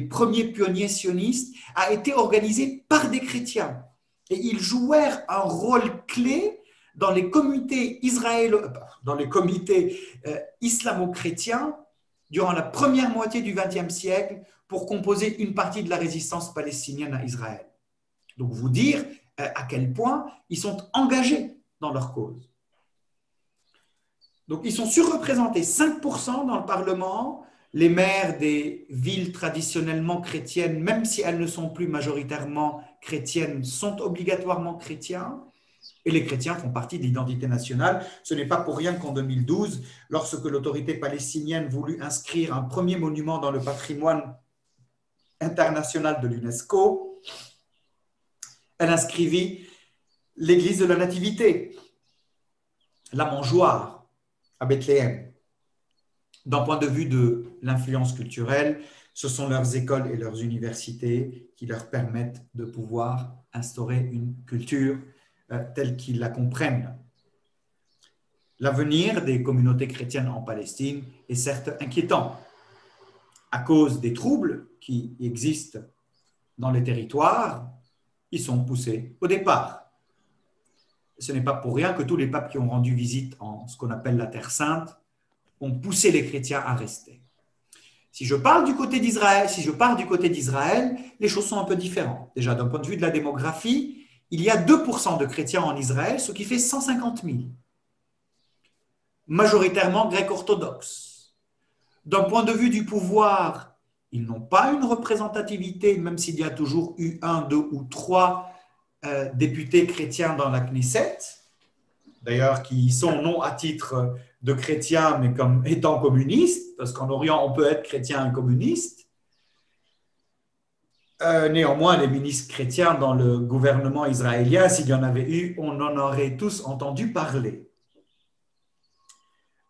premiers pionniers sionistes a été organisée par des chrétiens. Et ils jouèrent un rôle clé dans les comités islamo-chrétiens durant la première moitié du XXe siècle pour composer une partie de la résistance palestinienne à Israël. Donc, vous dire à quel point ils sont engagés dans leur cause. Donc, ils sont surreprésentés, 5% dans le Parlement. Les maires des villes traditionnellement chrétiennes, même si elles ne sont plus majoritairement chrétiennes, sont obligatoirement chrétiens. Et les chrétiens font partie de l'identité nationale. Ce n'est pas pour rien qu'en 2012, lorsque l'autorité palestinienne voulut inscrire un premier monument dans le patrimoine international de l'UNESCO, elle inscrivit l'église de la Nativité, la mangeoire à Bethléem. D'un point de vue de l'influence culturelle, Ce sont leurs écoles et leurs universités qui leur permettent de pouvoir instaurer une culture telle qu'ils la comprennent. L'avenir des communautés chrétiennes en Palestine est certes inquiétant à cause des troubles qui existent dans les territoires. Ils sont poussés au départ. Ce n'est pas pour rien que tous les papes qui ont rendu visite en ce qu'on appelle la Terre Sainte ont poussé les chrétiens à rester. Si je pars du côté d'Israël, les choses sont un peu différentes. Déjà, d'un point de vue de la démographie, il y a 2% de chrétiens en Israël, ce qui fait 150 000. Majoritairement grecs orthodoxes. D'un point de vue du pouvoir, ils n'ont pas une représentativité, même s'il y a toujours eu 1, 2 ou 3 députés chrétiens dans la Knesset, d'ailleurs qui sont non à titre de chrétiens, mais comme étant communistes, parce qu'en Orient, on peut être chrétien et communiste. Néanmoins, les ministres chrétiens dans le gouvernement israélien, s'il y en avait eu, on en aurait tous entendu parler.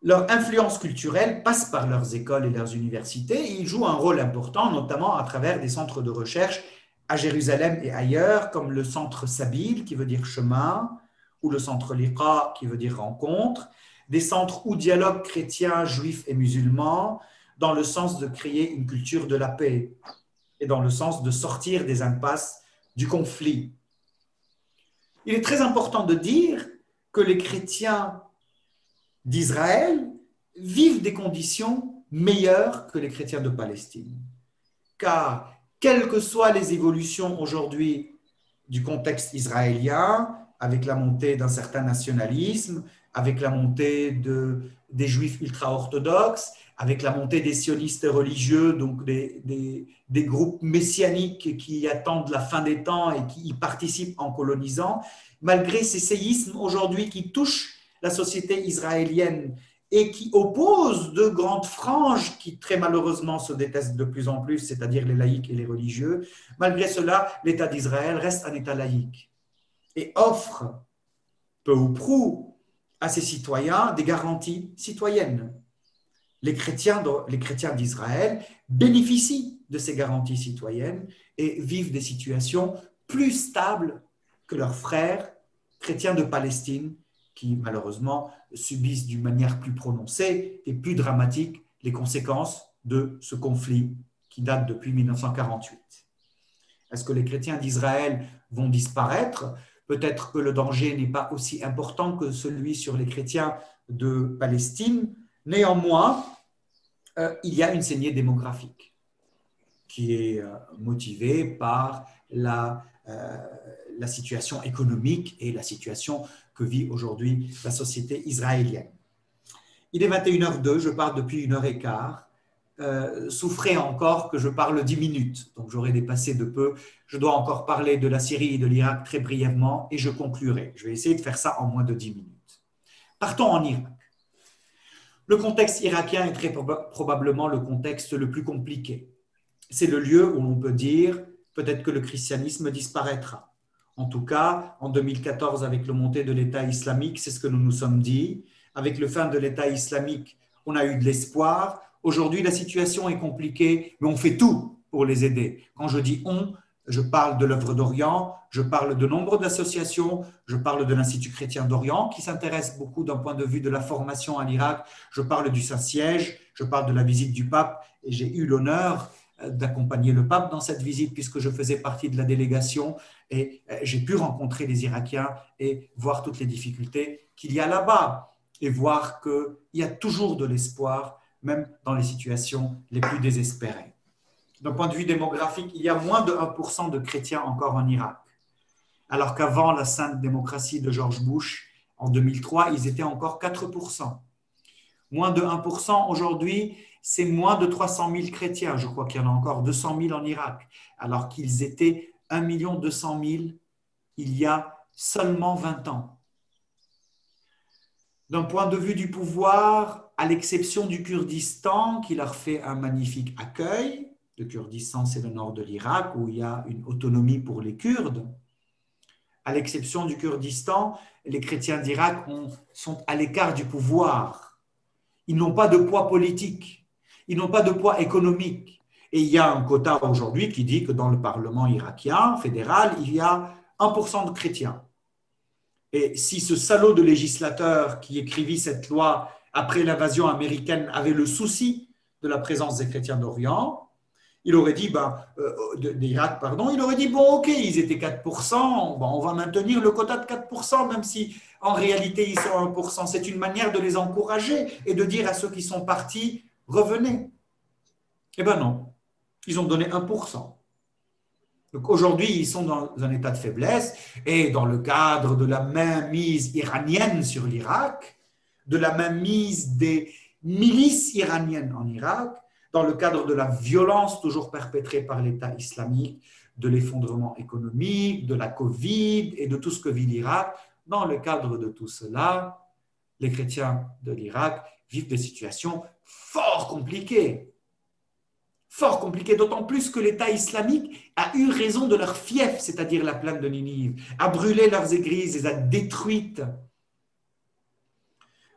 Leur influence culturelle passe par leurs écoles et leurs universités, et ils jouent un rôle important, notamment à travers des centres de recherche à Jérusalem et ailleurs, comme le centre Sabil, qui veut dire chemin, ou le centre Liqa, qui veut dire rencontre, des centres où dialoguent chrétiens, juifs et musulmans, dans le sens de créer une culture de la paix et dans le sens de sortir des impasses du conflit. Il est très important de dire que les chrétiens d'Israël vivent des conditions meilleures que les chrétiens de Palestine. Car, quelles que soient les évolutions aujourd'hui du contexte israélien, avec la montée d'un certain nationalisme, avec la montée des juifs ultra-orthodoxes, avec la montée des sionistes religieux, donc des groupes messianiques qui attendent la fin des temps et qui y participent en colonisant, malgré ces séismes aujourd'hui qui touchent la société israélienne et qui opposent deux grandes franges qui très malheureusement se détestent de plus en plus, c'est-à-dire les laïcs et les religieux, malgré cela, l'État d'Israël reste un État laïque et offre peu ou prou à ses citoyens des garanties citoyennes. Les chrétiens d'Israël bénéficient de ces garanties citoyennes et vivent des situations plus stables que leurs frères chrétiens de Palestine qui, malheureusement, subissent d'une manière plus prononcée et plus dramatique les conséquences de ce conflit qui date depuis 1948. Est-ce que les chrétiens d'Israël vont disparaître ? Peut-être que le danger n'est pas aussi important que celui sur les chrétiens de Palestine. Néanmoins, il y a une saignée démographique qui est motivée par la situation économique et la situation que vit aujourd'hui la société israélienne. Il est 21h02, je parle depuis 1h15. Souffrez encore que je parle 10 minutes, donc j'aurai dépassé de peu. Je dois encore parler de la Syrie et de l'Irak très brièvement et je conclurai. Je vais essayer de faire ça en moins de 10 minutes. Partons en Irak. Le contexte irakien est très probablement le contexte le plus compliqué. C'est le lieu où l'on peut dire peut-être que le christianisme disparaîtra. En tout cas, en 2014, avec le montée de l'État islamique, c'est ce que nous nous sommes dit. Avec le fin de l'État islamique, on a eu de l'espoir. Aujourd'hui, la situation est compliquée, mais on fait tout pour les aider. Quand je dis « on », je parle de l'œuvre d'Orient, je parle de nombre d'associations, je parle de l'Institut chrétien d'Orient qui s'intéresse beaucoup d'un point de vue de la formation à l'Irak, je parle du Saint-Siège, je parle de la visite du pape et j'ai eu l'honneur d'accompagner le pape dans cette visite puisque je faisais partie de la délégation et j'ai pu rencontrer les Irakiens et voir toutes les difficultés qu'il y a là-bas et voir qu'il y a toujours de l'espoir même dans les situations les plus désespérées. D'un point de vue démographique, il y a moins de 1% de chrétiens encore en Irak, alors qu'avant la sainte démocratie de George Bush, en 2003, ils étaient encore 4%. Moins de 1% aujourd'hui, c'est moins de 300 000 chrétiens. Je crois qu'il y en a encore 200 000 en Irak, alors qu'ils étaient 1 200 000 il y a seulement 20 ans. D'un point de vue du pouvoir, à l'exception du Kurdistan, qui leur fait un magnifique accueil, le Kurdistan, c'est le nord de l'Irak, où il y a une autonomie pour les Kurdes. À l'exception du Kurdistan, les chrétiens d'Irak sont à l'écart du pouvoir. Ils n'ont pas de poids politique, ils n'ont pas de poids économique. Et il y a un quota aujourd'hui qui dit que dans le Parlement irakien fédéral, il y a 1% de chrétiens. Et si ce salaud de législateur qui écrivit cette loi après l'invasion américaine avait le souci de la présence des chrétiens d'Orient, il aurait dit, d'Irak, pardon, il aurait dit, bon, ok, ils étaient 4%, on va maintenir le quota de 4%, même si en réalité ils sont 1%. C'est une manière de les encourager et de dire à ceux qui sont partis, revenez. Eh bien non, ils ont donné 1%. Donc aujourd'hui, ils sont dans un état de faiblesse et dans le cadre de la mainmise iranienne sur l'Irak, de la mainmise des milices iraniennes en Irak, dans le cadre de la violence toujours perpétrée par l'État islamique, de l'effondrement économique, de la Covid et de tout ce que vit l'Irak, dans le cadre de tout cela, les chrétiens de l'Irak vivent des situations fort compliquées. Fort compliqué, d'autant plus que l'État islamique a eu raison de leur fief, c'est-à-dire la plaine de Ninive, a brûlé leurs églises, les a détruites.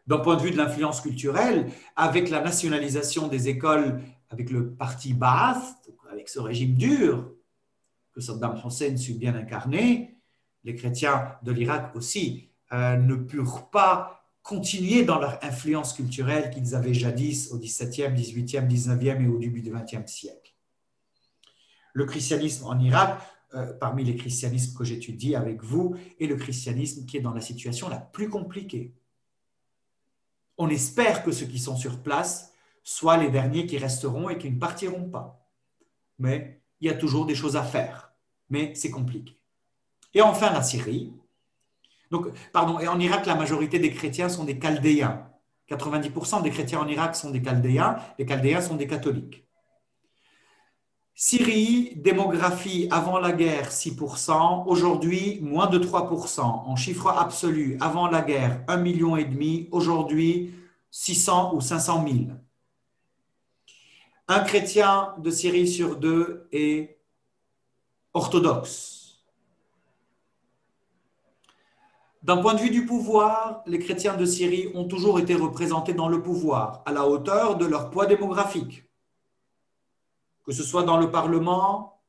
D'un point de vue de l'influence culturelle, avec la nationalisation des écoles, avec le parti Baath, avec ce régime dur que Saddam Hussein sut bien incarner, les chrétiens de l'Irak aussi ne purent pas continuer dans leur influence culturelle qu'ils avaient jadis au XVIIe, XVIIIe, XIXe et au début du XXe siècle. Le christianisme en Irak, parmi les christianismes que j'étudie avec vous, est le christianisme qui est dans la situation la plus compliquée. On espère que ceux qui sont sur place soient les derniers qui resteront et qui ne partiront pas. Mais il y a toujours des choses à faire. Mais c'est compliqué. Et enfin, la Syrie. Donc, et en Irak, la majorité des chrétiens sont des Chaldéens. 90% des chrétiens en Irak sont des Chaldéens. Les Chaldéens sont des catholiques. Syrie, démographie avant la guerre, 6%. Aujourd'hui, moins de 3%. En chiffre absolu, avant la guerre, 1,5 million. Aujourd'hui, 600 ou 500 000. Un chrétien de Syrie sur deux est orthodoxe. D'un point de vue du pouvoir, les chrétiens de Syrie ont toujours été représentés dans le pouvoir, à la hauteur de leur poids démographique. Que ce soit dans le Parlement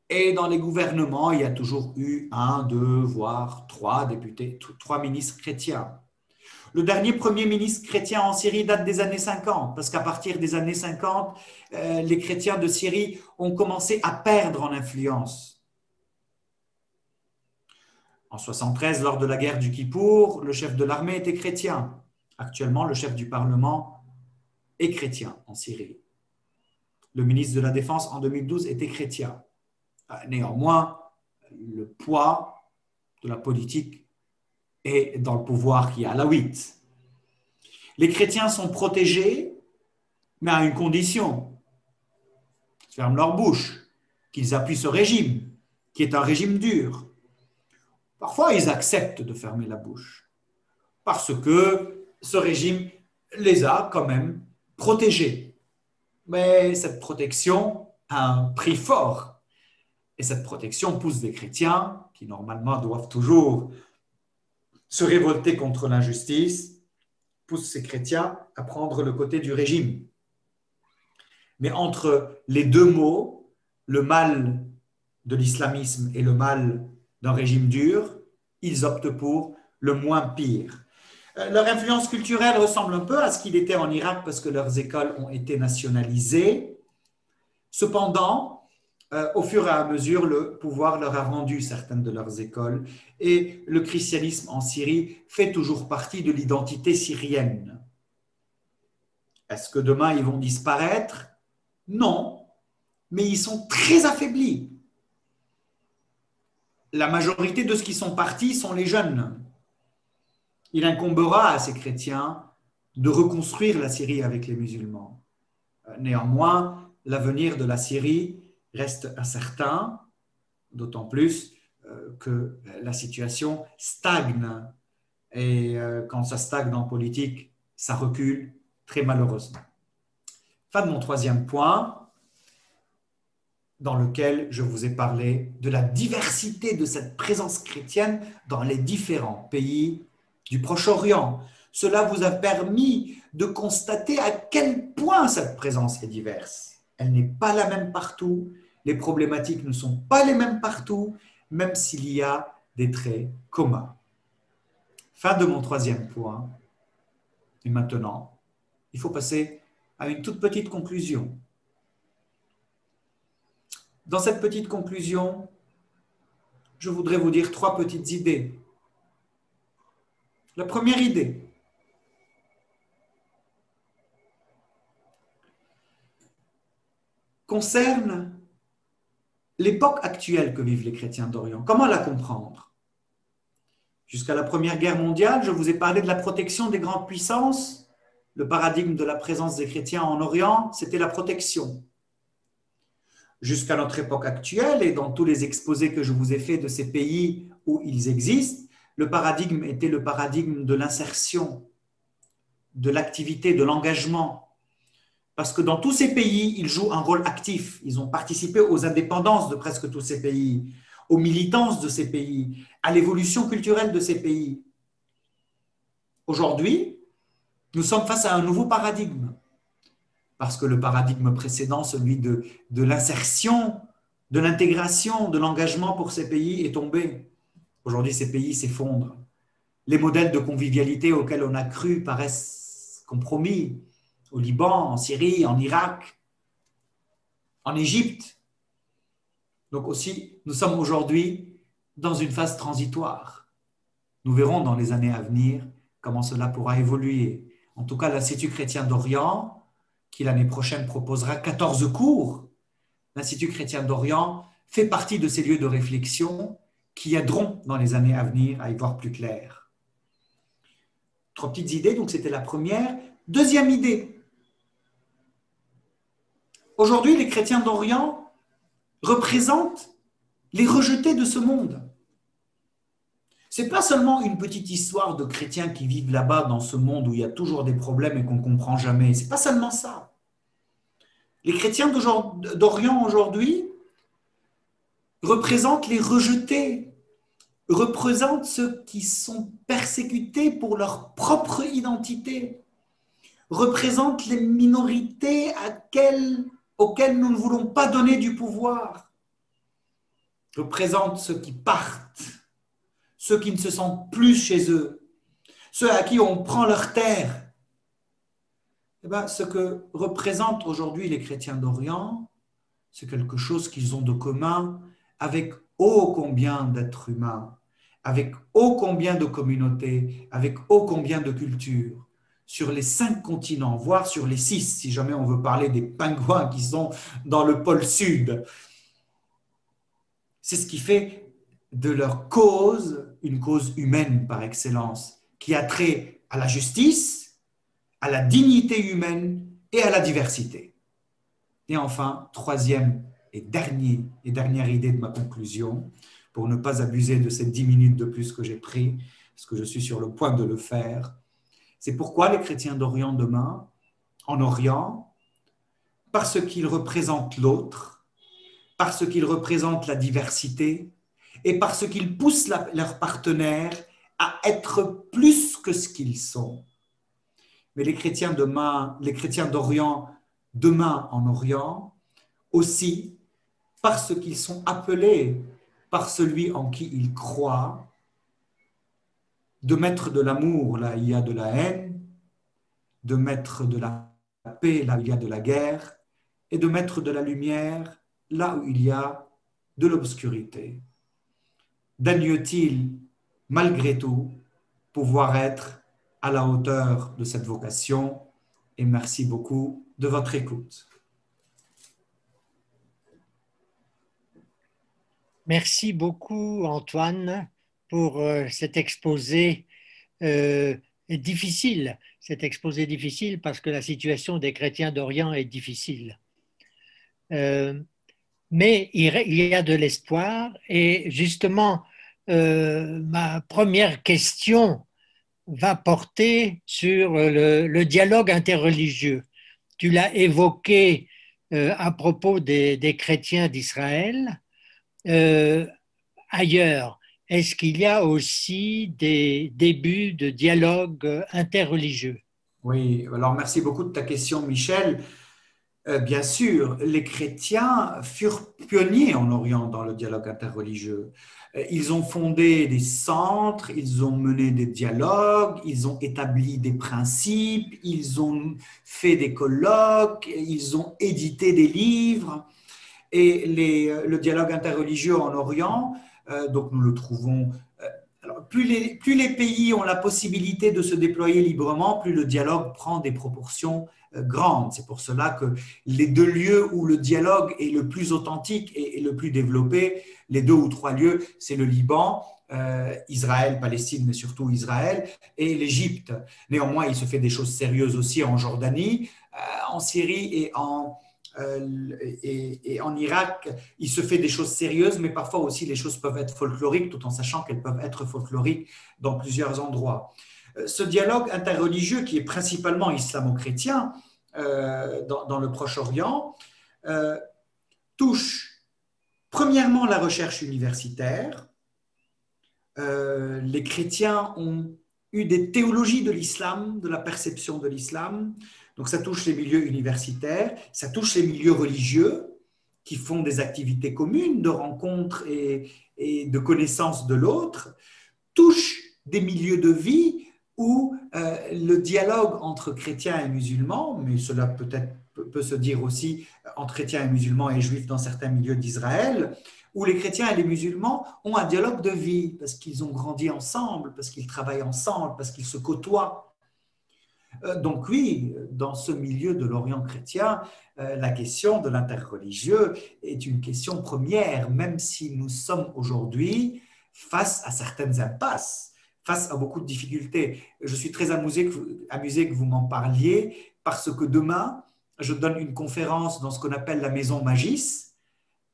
et dans les gouvernements, il y a toujours eu 1, 2, voire 3 députés, 3 ministres chrétiens. Le dernier premier ministre chrétien en Syrie date des années 50, parce qu'à partir des années 50, les chrétiens de Syrie ont commencé à perdre en influence. En 73, lors de la guerre du Kippour, le chef de l'armée était chrétien. Actuellement, le chef du Parlement est chrétien en Syrie. Le ministre de la Défense en 2012 était chrétien. Néanmoins, le poids de la politique est dans le pouvoir qui est alawite. Les chrétiens sont protégés, mais à une condition. Ils ferment leur bouche, qu'ils appuient ce régime, qui est un régime dur. Parfois, ils acceptent de fermer la bouche parce que ce régime les a quand même protégés. Mais cette protection a un prix fort. Et cette protection pousse des chrétiens, qui normalement doivent toujours se révolter contre l'injustice, pousse ces chrétiens à prendre le côté du régime. Mais entre les deux mots, le mal de l'islamisme et le mal d'un régime dur, ils optent pour le moins pire. Leur influence culturelle ressemble un peu à ce qu'il était en Irak parce que leurs écoles ont été nationalisées. Cependant, au fur et à mesure, le pouvoir leur a rendu certaines de leurs écoles et le christianisme en Syrie fait toujours partie de l'identité syrienne. Est-ce que demain ils vont disparaître? Non, mais ils sont très affaiblis. La majorité de ceux qui sont partis sont les jeunes. Il incombera à ces chrétiens de reconstruire la Syrie avec les musulmans. Néanmoins, l'avenir de la Syrie reste incertain, d'autant plus que la situation stagne. Et quand ça stagne en politique, ça recule très malheureusement. Fin de mon troisième point, dans lequel je vous ai parlé de la diversité de cette présence chrétienne dans les différents pays du Proche-Orient. Cela vous a permis de constater à quel point cette présence est diverse. elle n'est pas la même partout, les problématiques ne sont pas les mêmes partout, même s'il y a des traits communs. Fin de mon troisième point. Et maintenant, il faut passer à une toute petite conclusion. Dans cette petite conclusion, je voudrais vous dire 3 petites idées. La première idée, concerne l'époque actuelle que vivent les chrétiens d'Orient. Comment la comprendre? Jusqu'à la Première Guerre mondiale, je vous ai parlé de la protection des grandes puissances. Le paradigme de la présence des chrétiens en Orient, c'était la protection. Jusqu'à notre époque actuelle, et dans tous les exposés que je vous ai faits de ces pays où ils existent, le paradigme était le paradigme de l'insertion, de l'activité, de l'engagement. Parce que dans tous ces pays, ils jouent un rôle actif. Ils ont participé aux indépendances de presque tous ces pays, aux militances de ces pays, à l'évolution culturelle de ces pays. Aujourd'hui, nous sommes face à un nouveau paradigme. Parce que le paradigme précédent, celui de l'insertion, de l'intégration, de l'engagement pour ces pays est tombé. Aujourd'hui, ces pays s'effondrent. Les modèles de convivialité auxquels on a cru paraissent compromis. Au Liban, en Syrie, en Irak, en Égypte. Donc aussi, nous sommes aujourd'hui dans une phase transitoire. Nous verrons dans les années à venir comment cela pourra évoluer. En tout cas, l'Institut chrétien d'Orient, qui l'année prochaine proposera 14 cours, l'Institut chrétien d'Orient fait partie de ces lieux de réflexion qui aideront dans les années à venir à y voir plus clair. 3 petites idées, donc c'était la première. Deuxième idée. Aujourd'hui, les chrétiens d'Orient représentent les rejetés de ce monde. Ce n'est pas seulement une petite histoire de chrétiens qui vivent là-bas dans ce monde où il y a toujours des problèmes et qu'on ne comprend jamais. Ce n'est pas seulement ça. Les chrétiens d'Orient aujourd'hui représentent les rejetés, représentent ceux qui sont persécutés pour leur propre identité, représentent les minorités auxquelles nous ne voulons pas donner du pouvoir, représentent ceux qui partent, ceux qui ne se sentent plus chez eux, ceux à qui on prend leur terre. Eh bien, ce que représentent aujourd'hui les chrétiens d'Orient, c'est quelque chose qu'ils ont de commun avec ô combien d'êtres humains, avec ô combien de communautés, avec ô combien de cultures, sur les 5 continents, voire sur les 6, si jamais on veut parler des pingouins qui sont dans le pôle sud. C'est ce qui fait de leur cause une cause humaine par excellence, qui a trait à la justice, à la dignité humaine et à la diversité. Et enfin, troisième et dernière idée de ma conclusion, pour ne pas abuser de ces 10 minutes de plus que j'ai pris, parce que je suis sur le point de le faire, c'est pourquoi les chrétiens d'Orient demain, en Orient, parce qu'ils représentent l'autre, parce qu'ils représentent la diversité et parce qu'ils poussent leurs partenaires à être plus que ce qu'ils sont. Mais les chrétiens d'Orient, demain en Orient, aussi parce qu'ils sont appelés par celui en qui ils croient, de mettre de l'amour là où il y a de la haine, de mettre de la paix là où il y a de la guerre, et de mettre de la lumière là où il y a de l'obscurité. Daigne-t-il, malgré tout, pouvoir être à la hauteur de cette vocation? Et merci beaucoup de votre écoute. Merci beaucoup, Antoine, pour cet exposé difficile. Cet exposé difficile parce que la situation des chrétiens d'Orient est difficile. Mais il y a de l'espoir et justement, ma première question va porter sur le dialogue interreligieux. Tu l'as évoqué à propos des chrétiens d'Israël. Ailleurs, est-ce qu'il y a aussi des débuts de dialogue interreligieux? Oui, alors merci beaucoup de ta question, Michel. Bien sûr, les chrétiens furent pionniers en Orient dans le dialogue interreligieux. Ils ont fondé des centres, ils ont mené des dialogues, ils ont établi des principes, ils ont fait des colloques, ils ont édité des livres. Et le dialogue interreligieux en Orient, donc nous le trouvons. Alors, plus les pays ont la possibilité de se déployer librement, plus le dialogue prend des proportions grandes. C'est pour cela que les deux lieux où le dialogue est le plus authentique et le plus développé, les deux ou trois lieux, c'est le Liban, Israël, Palestine, mais surtout Israël, et l'Égypte. Néanmoins, il se fait des choses sérieuses aussi en Jordanie, en Syrie et en Irak, il se fait des choses sérieuses, mais parfois aussi les choses peuvent être folkloriques, tout en sachant qu'elles peuvent être folkloriques dans plusieurs endroits. Ce dialogue interreligieux, qui est principalement islamo-chrétien dans le Proche-Orient, touche premièrement la recherche universitaire. Les chrétiens ont eu des théologies de l'islam, de la perception de l'islam. Donc ça touche les milieux universitaires, ça touche les milieux religieux qui font des activités communes de rencontres et de connaissance de l'autre, touche des milieux de vie où le dialogue entre chrétiens et musulmans, mais cela peut se dire aussi entre chrétiens et musulmans et juifs dans certains milieux d'Israël, où les chrétiens et les musulmans ont un dialogue de vie parce qu'ils ont grandi ensemble, parce qu'ils travaillent ensemble, parce qu'ils se côtoient. Donc oui, dans ce milieu de l'Orient chrétien, la question de l'interreligieux est une question première, même si nous sommes aujourd'hui face à certaines impasses, face à beaucoup de difficultés. Je suis très amusé que vous m'en parliez, parce que demain, je donne une conférence dans ce qu'on appelle la Maison Magis,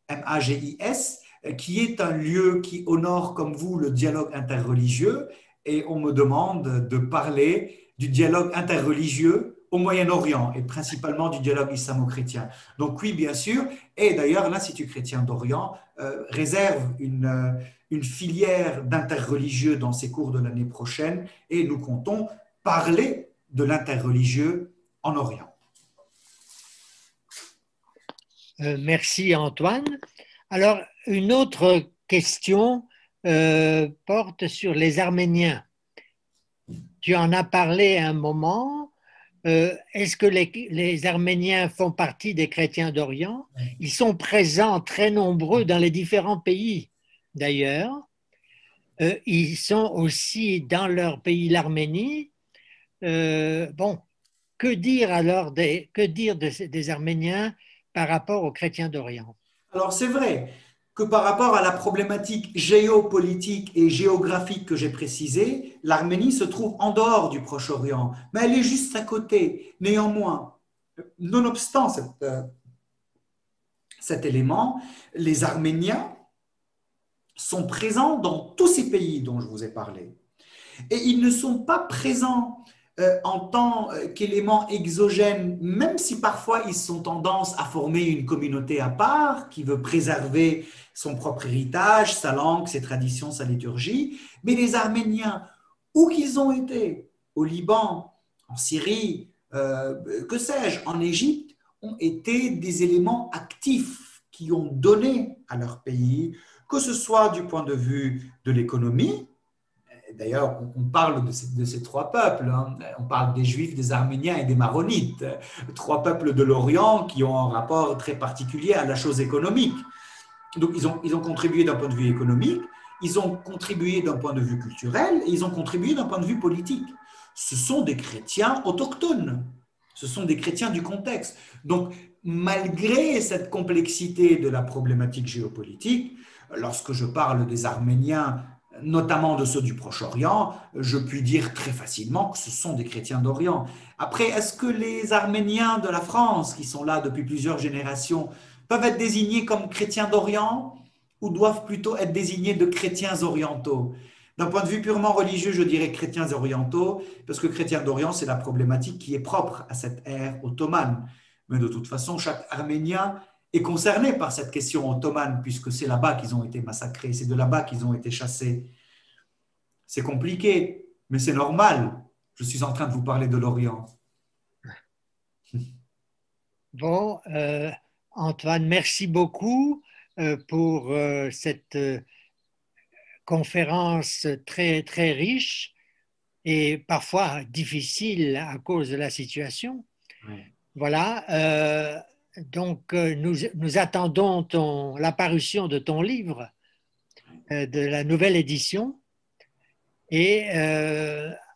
MAGIS, qui est un lieu qui honore comme vous le dialogue interreligieux, et on me demande de parler du dialogue interreligieux au Moyen-Orient et principalement du dialogue islamo-chrétien. Donc oui, bien sûr, et d'ailleurs l'Institut chrétien d'Orient réserve une filière d'interreligieux dans ses cours de l'année prochaine et nous comptons parler de l'interreligieux en Orient. Merci Antoine. Alors, une autre question porte sur les Arméniens. Tu en as parlé à un moment. Est-ce que les Arméniens font partie des chrétiens d'Orient? Ils sont présents très nombreux dans les différents pays, d'ailleurs. Ils sont aussi dans leur pays, l'Arménie. Bon, que dire alors des Arméniens par rapport aux chrétiens d'Orient? Alors c'est vrai que par rapport à la problématique géopolitique et géographique que j'ai précisée, l'Arménie se trouve en dehors du Proche-Orient, mais elle est juste à côté. Néanmoins, nonobstant cet élément, les Arméniens sont présents dans tous ces pays dont je vous ai parlé. Et ils ne sont pas présents en tant qu'éléments exogènes, même si parfois ils ont tendance à former une communauté à part qui veut préserver son propre héritage, sa langue, ses traditions, sa liturgie. Mais les Arméniens, où qu'ils ont été, au Liban, en Syrie, que sais-je, en Égypte, ont été des éléments actifs qui ont donné à leur pays, que ce soit du point de vue de l'économie. D'ailleurs, on parle de ces trois peuples. Hein. On parle des Juifs, des Arméniens et des Maronites. Trois peuples de l'Orient qui ont un rapport très particulier à la chose économique. Donc, ils ont contribué d'un point de vue économique, ils ont contribué d'un point de vue culturel et ils ont contribué d'un point de vue politique. Ce sont des chrétiens autochtones. Ce sont des chrétiens du contexte. Donc, malgré cette complexité de la problématique géopolitique, lorsque je parle des Arméniens, notamment de ceux du Proche-Orient, je puis dire très facilement que ce sont des chrétiens d'Orient. Après, est-ce que les Arméniens de la France, qui sont là depuis plusieurs générations, peuvent être désignés comme chrétiens d'Orient ou doivent plutôt être désignés de chrétiens orientaux? D'un point de vue purement religieux, je dirais chrétiens orientaux, parce que chrétiens d'Orient, c'est la problématique qui est propre à cette ère ottomane. Mais de toute façon, chaque Arménien est concerné par cette question ottomane, puisque c'est là-bas qu'ils ont été massacrés, c'est de là-bas qu'ils ont été chassés. C'est compliqué, mais c'est normal. Je suis en train de vous parler de l'Orient. Bon, Antoine, merci beaucoup pour cette conférence très, très riche et parfois difficile à cause de la situation. Ouais. Voilà, donc nous attendons la parution de ton livre, de la nouvelle édition. Et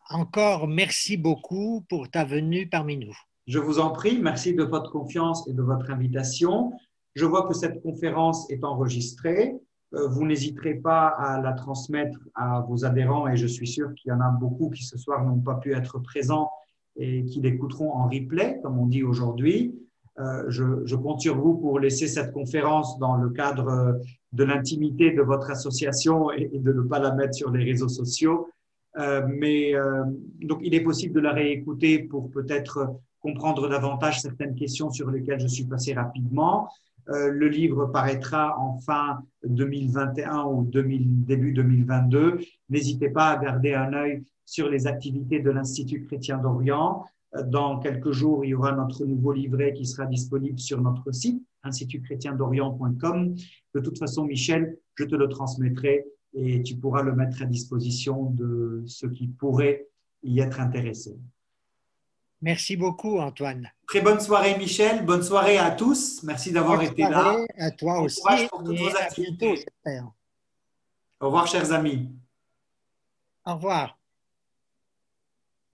encore merci beaucoup pour ta venue parmi nous. Je vous en prie, merci de votre confiance et de votre invitation. Je vois que cette conférence est enregistrée. Vous n'hésiterez pas à la transmettre à vos adhérents et je suis sûr qu'il y en a beaucoup qui ce soir n'ont pas pu être présents et qui l'écouteront en replay, comme on dit aujourd'hui. Je compte sur vous pour laisser cette conférence dans le cadre de l'intimité de votre association et de ne pas la mettre sur les réseaux sociaux. Donc, il est possible de la réécouter pour peut-être comprendre davantage certaines questions sur lesquelles je suis passé rapidement. Le livre paraîtra en fin 2021 ou début 2022. N'hésitez pas à garder un œil sur les activités de l'Institut chrétien d'Orient. Dans quelques jours, il y aura notre nouveau livret qui sera disponible sur notre site, institutchrétiendorient.com. De toute façon, Michel, je te le transmettrai et tu pourras le mettre à disposition de ceux qui pourraient y être intéressés. Merci beaucoup, Antoine. Très bonne soirée, Michel. Bonne soirée à tous. Merci d'avoir été là. À toi Bon aussi courage pour toutes et vos à bientôt, activités. j'espère. Au revoir, chers amis. Au revoir.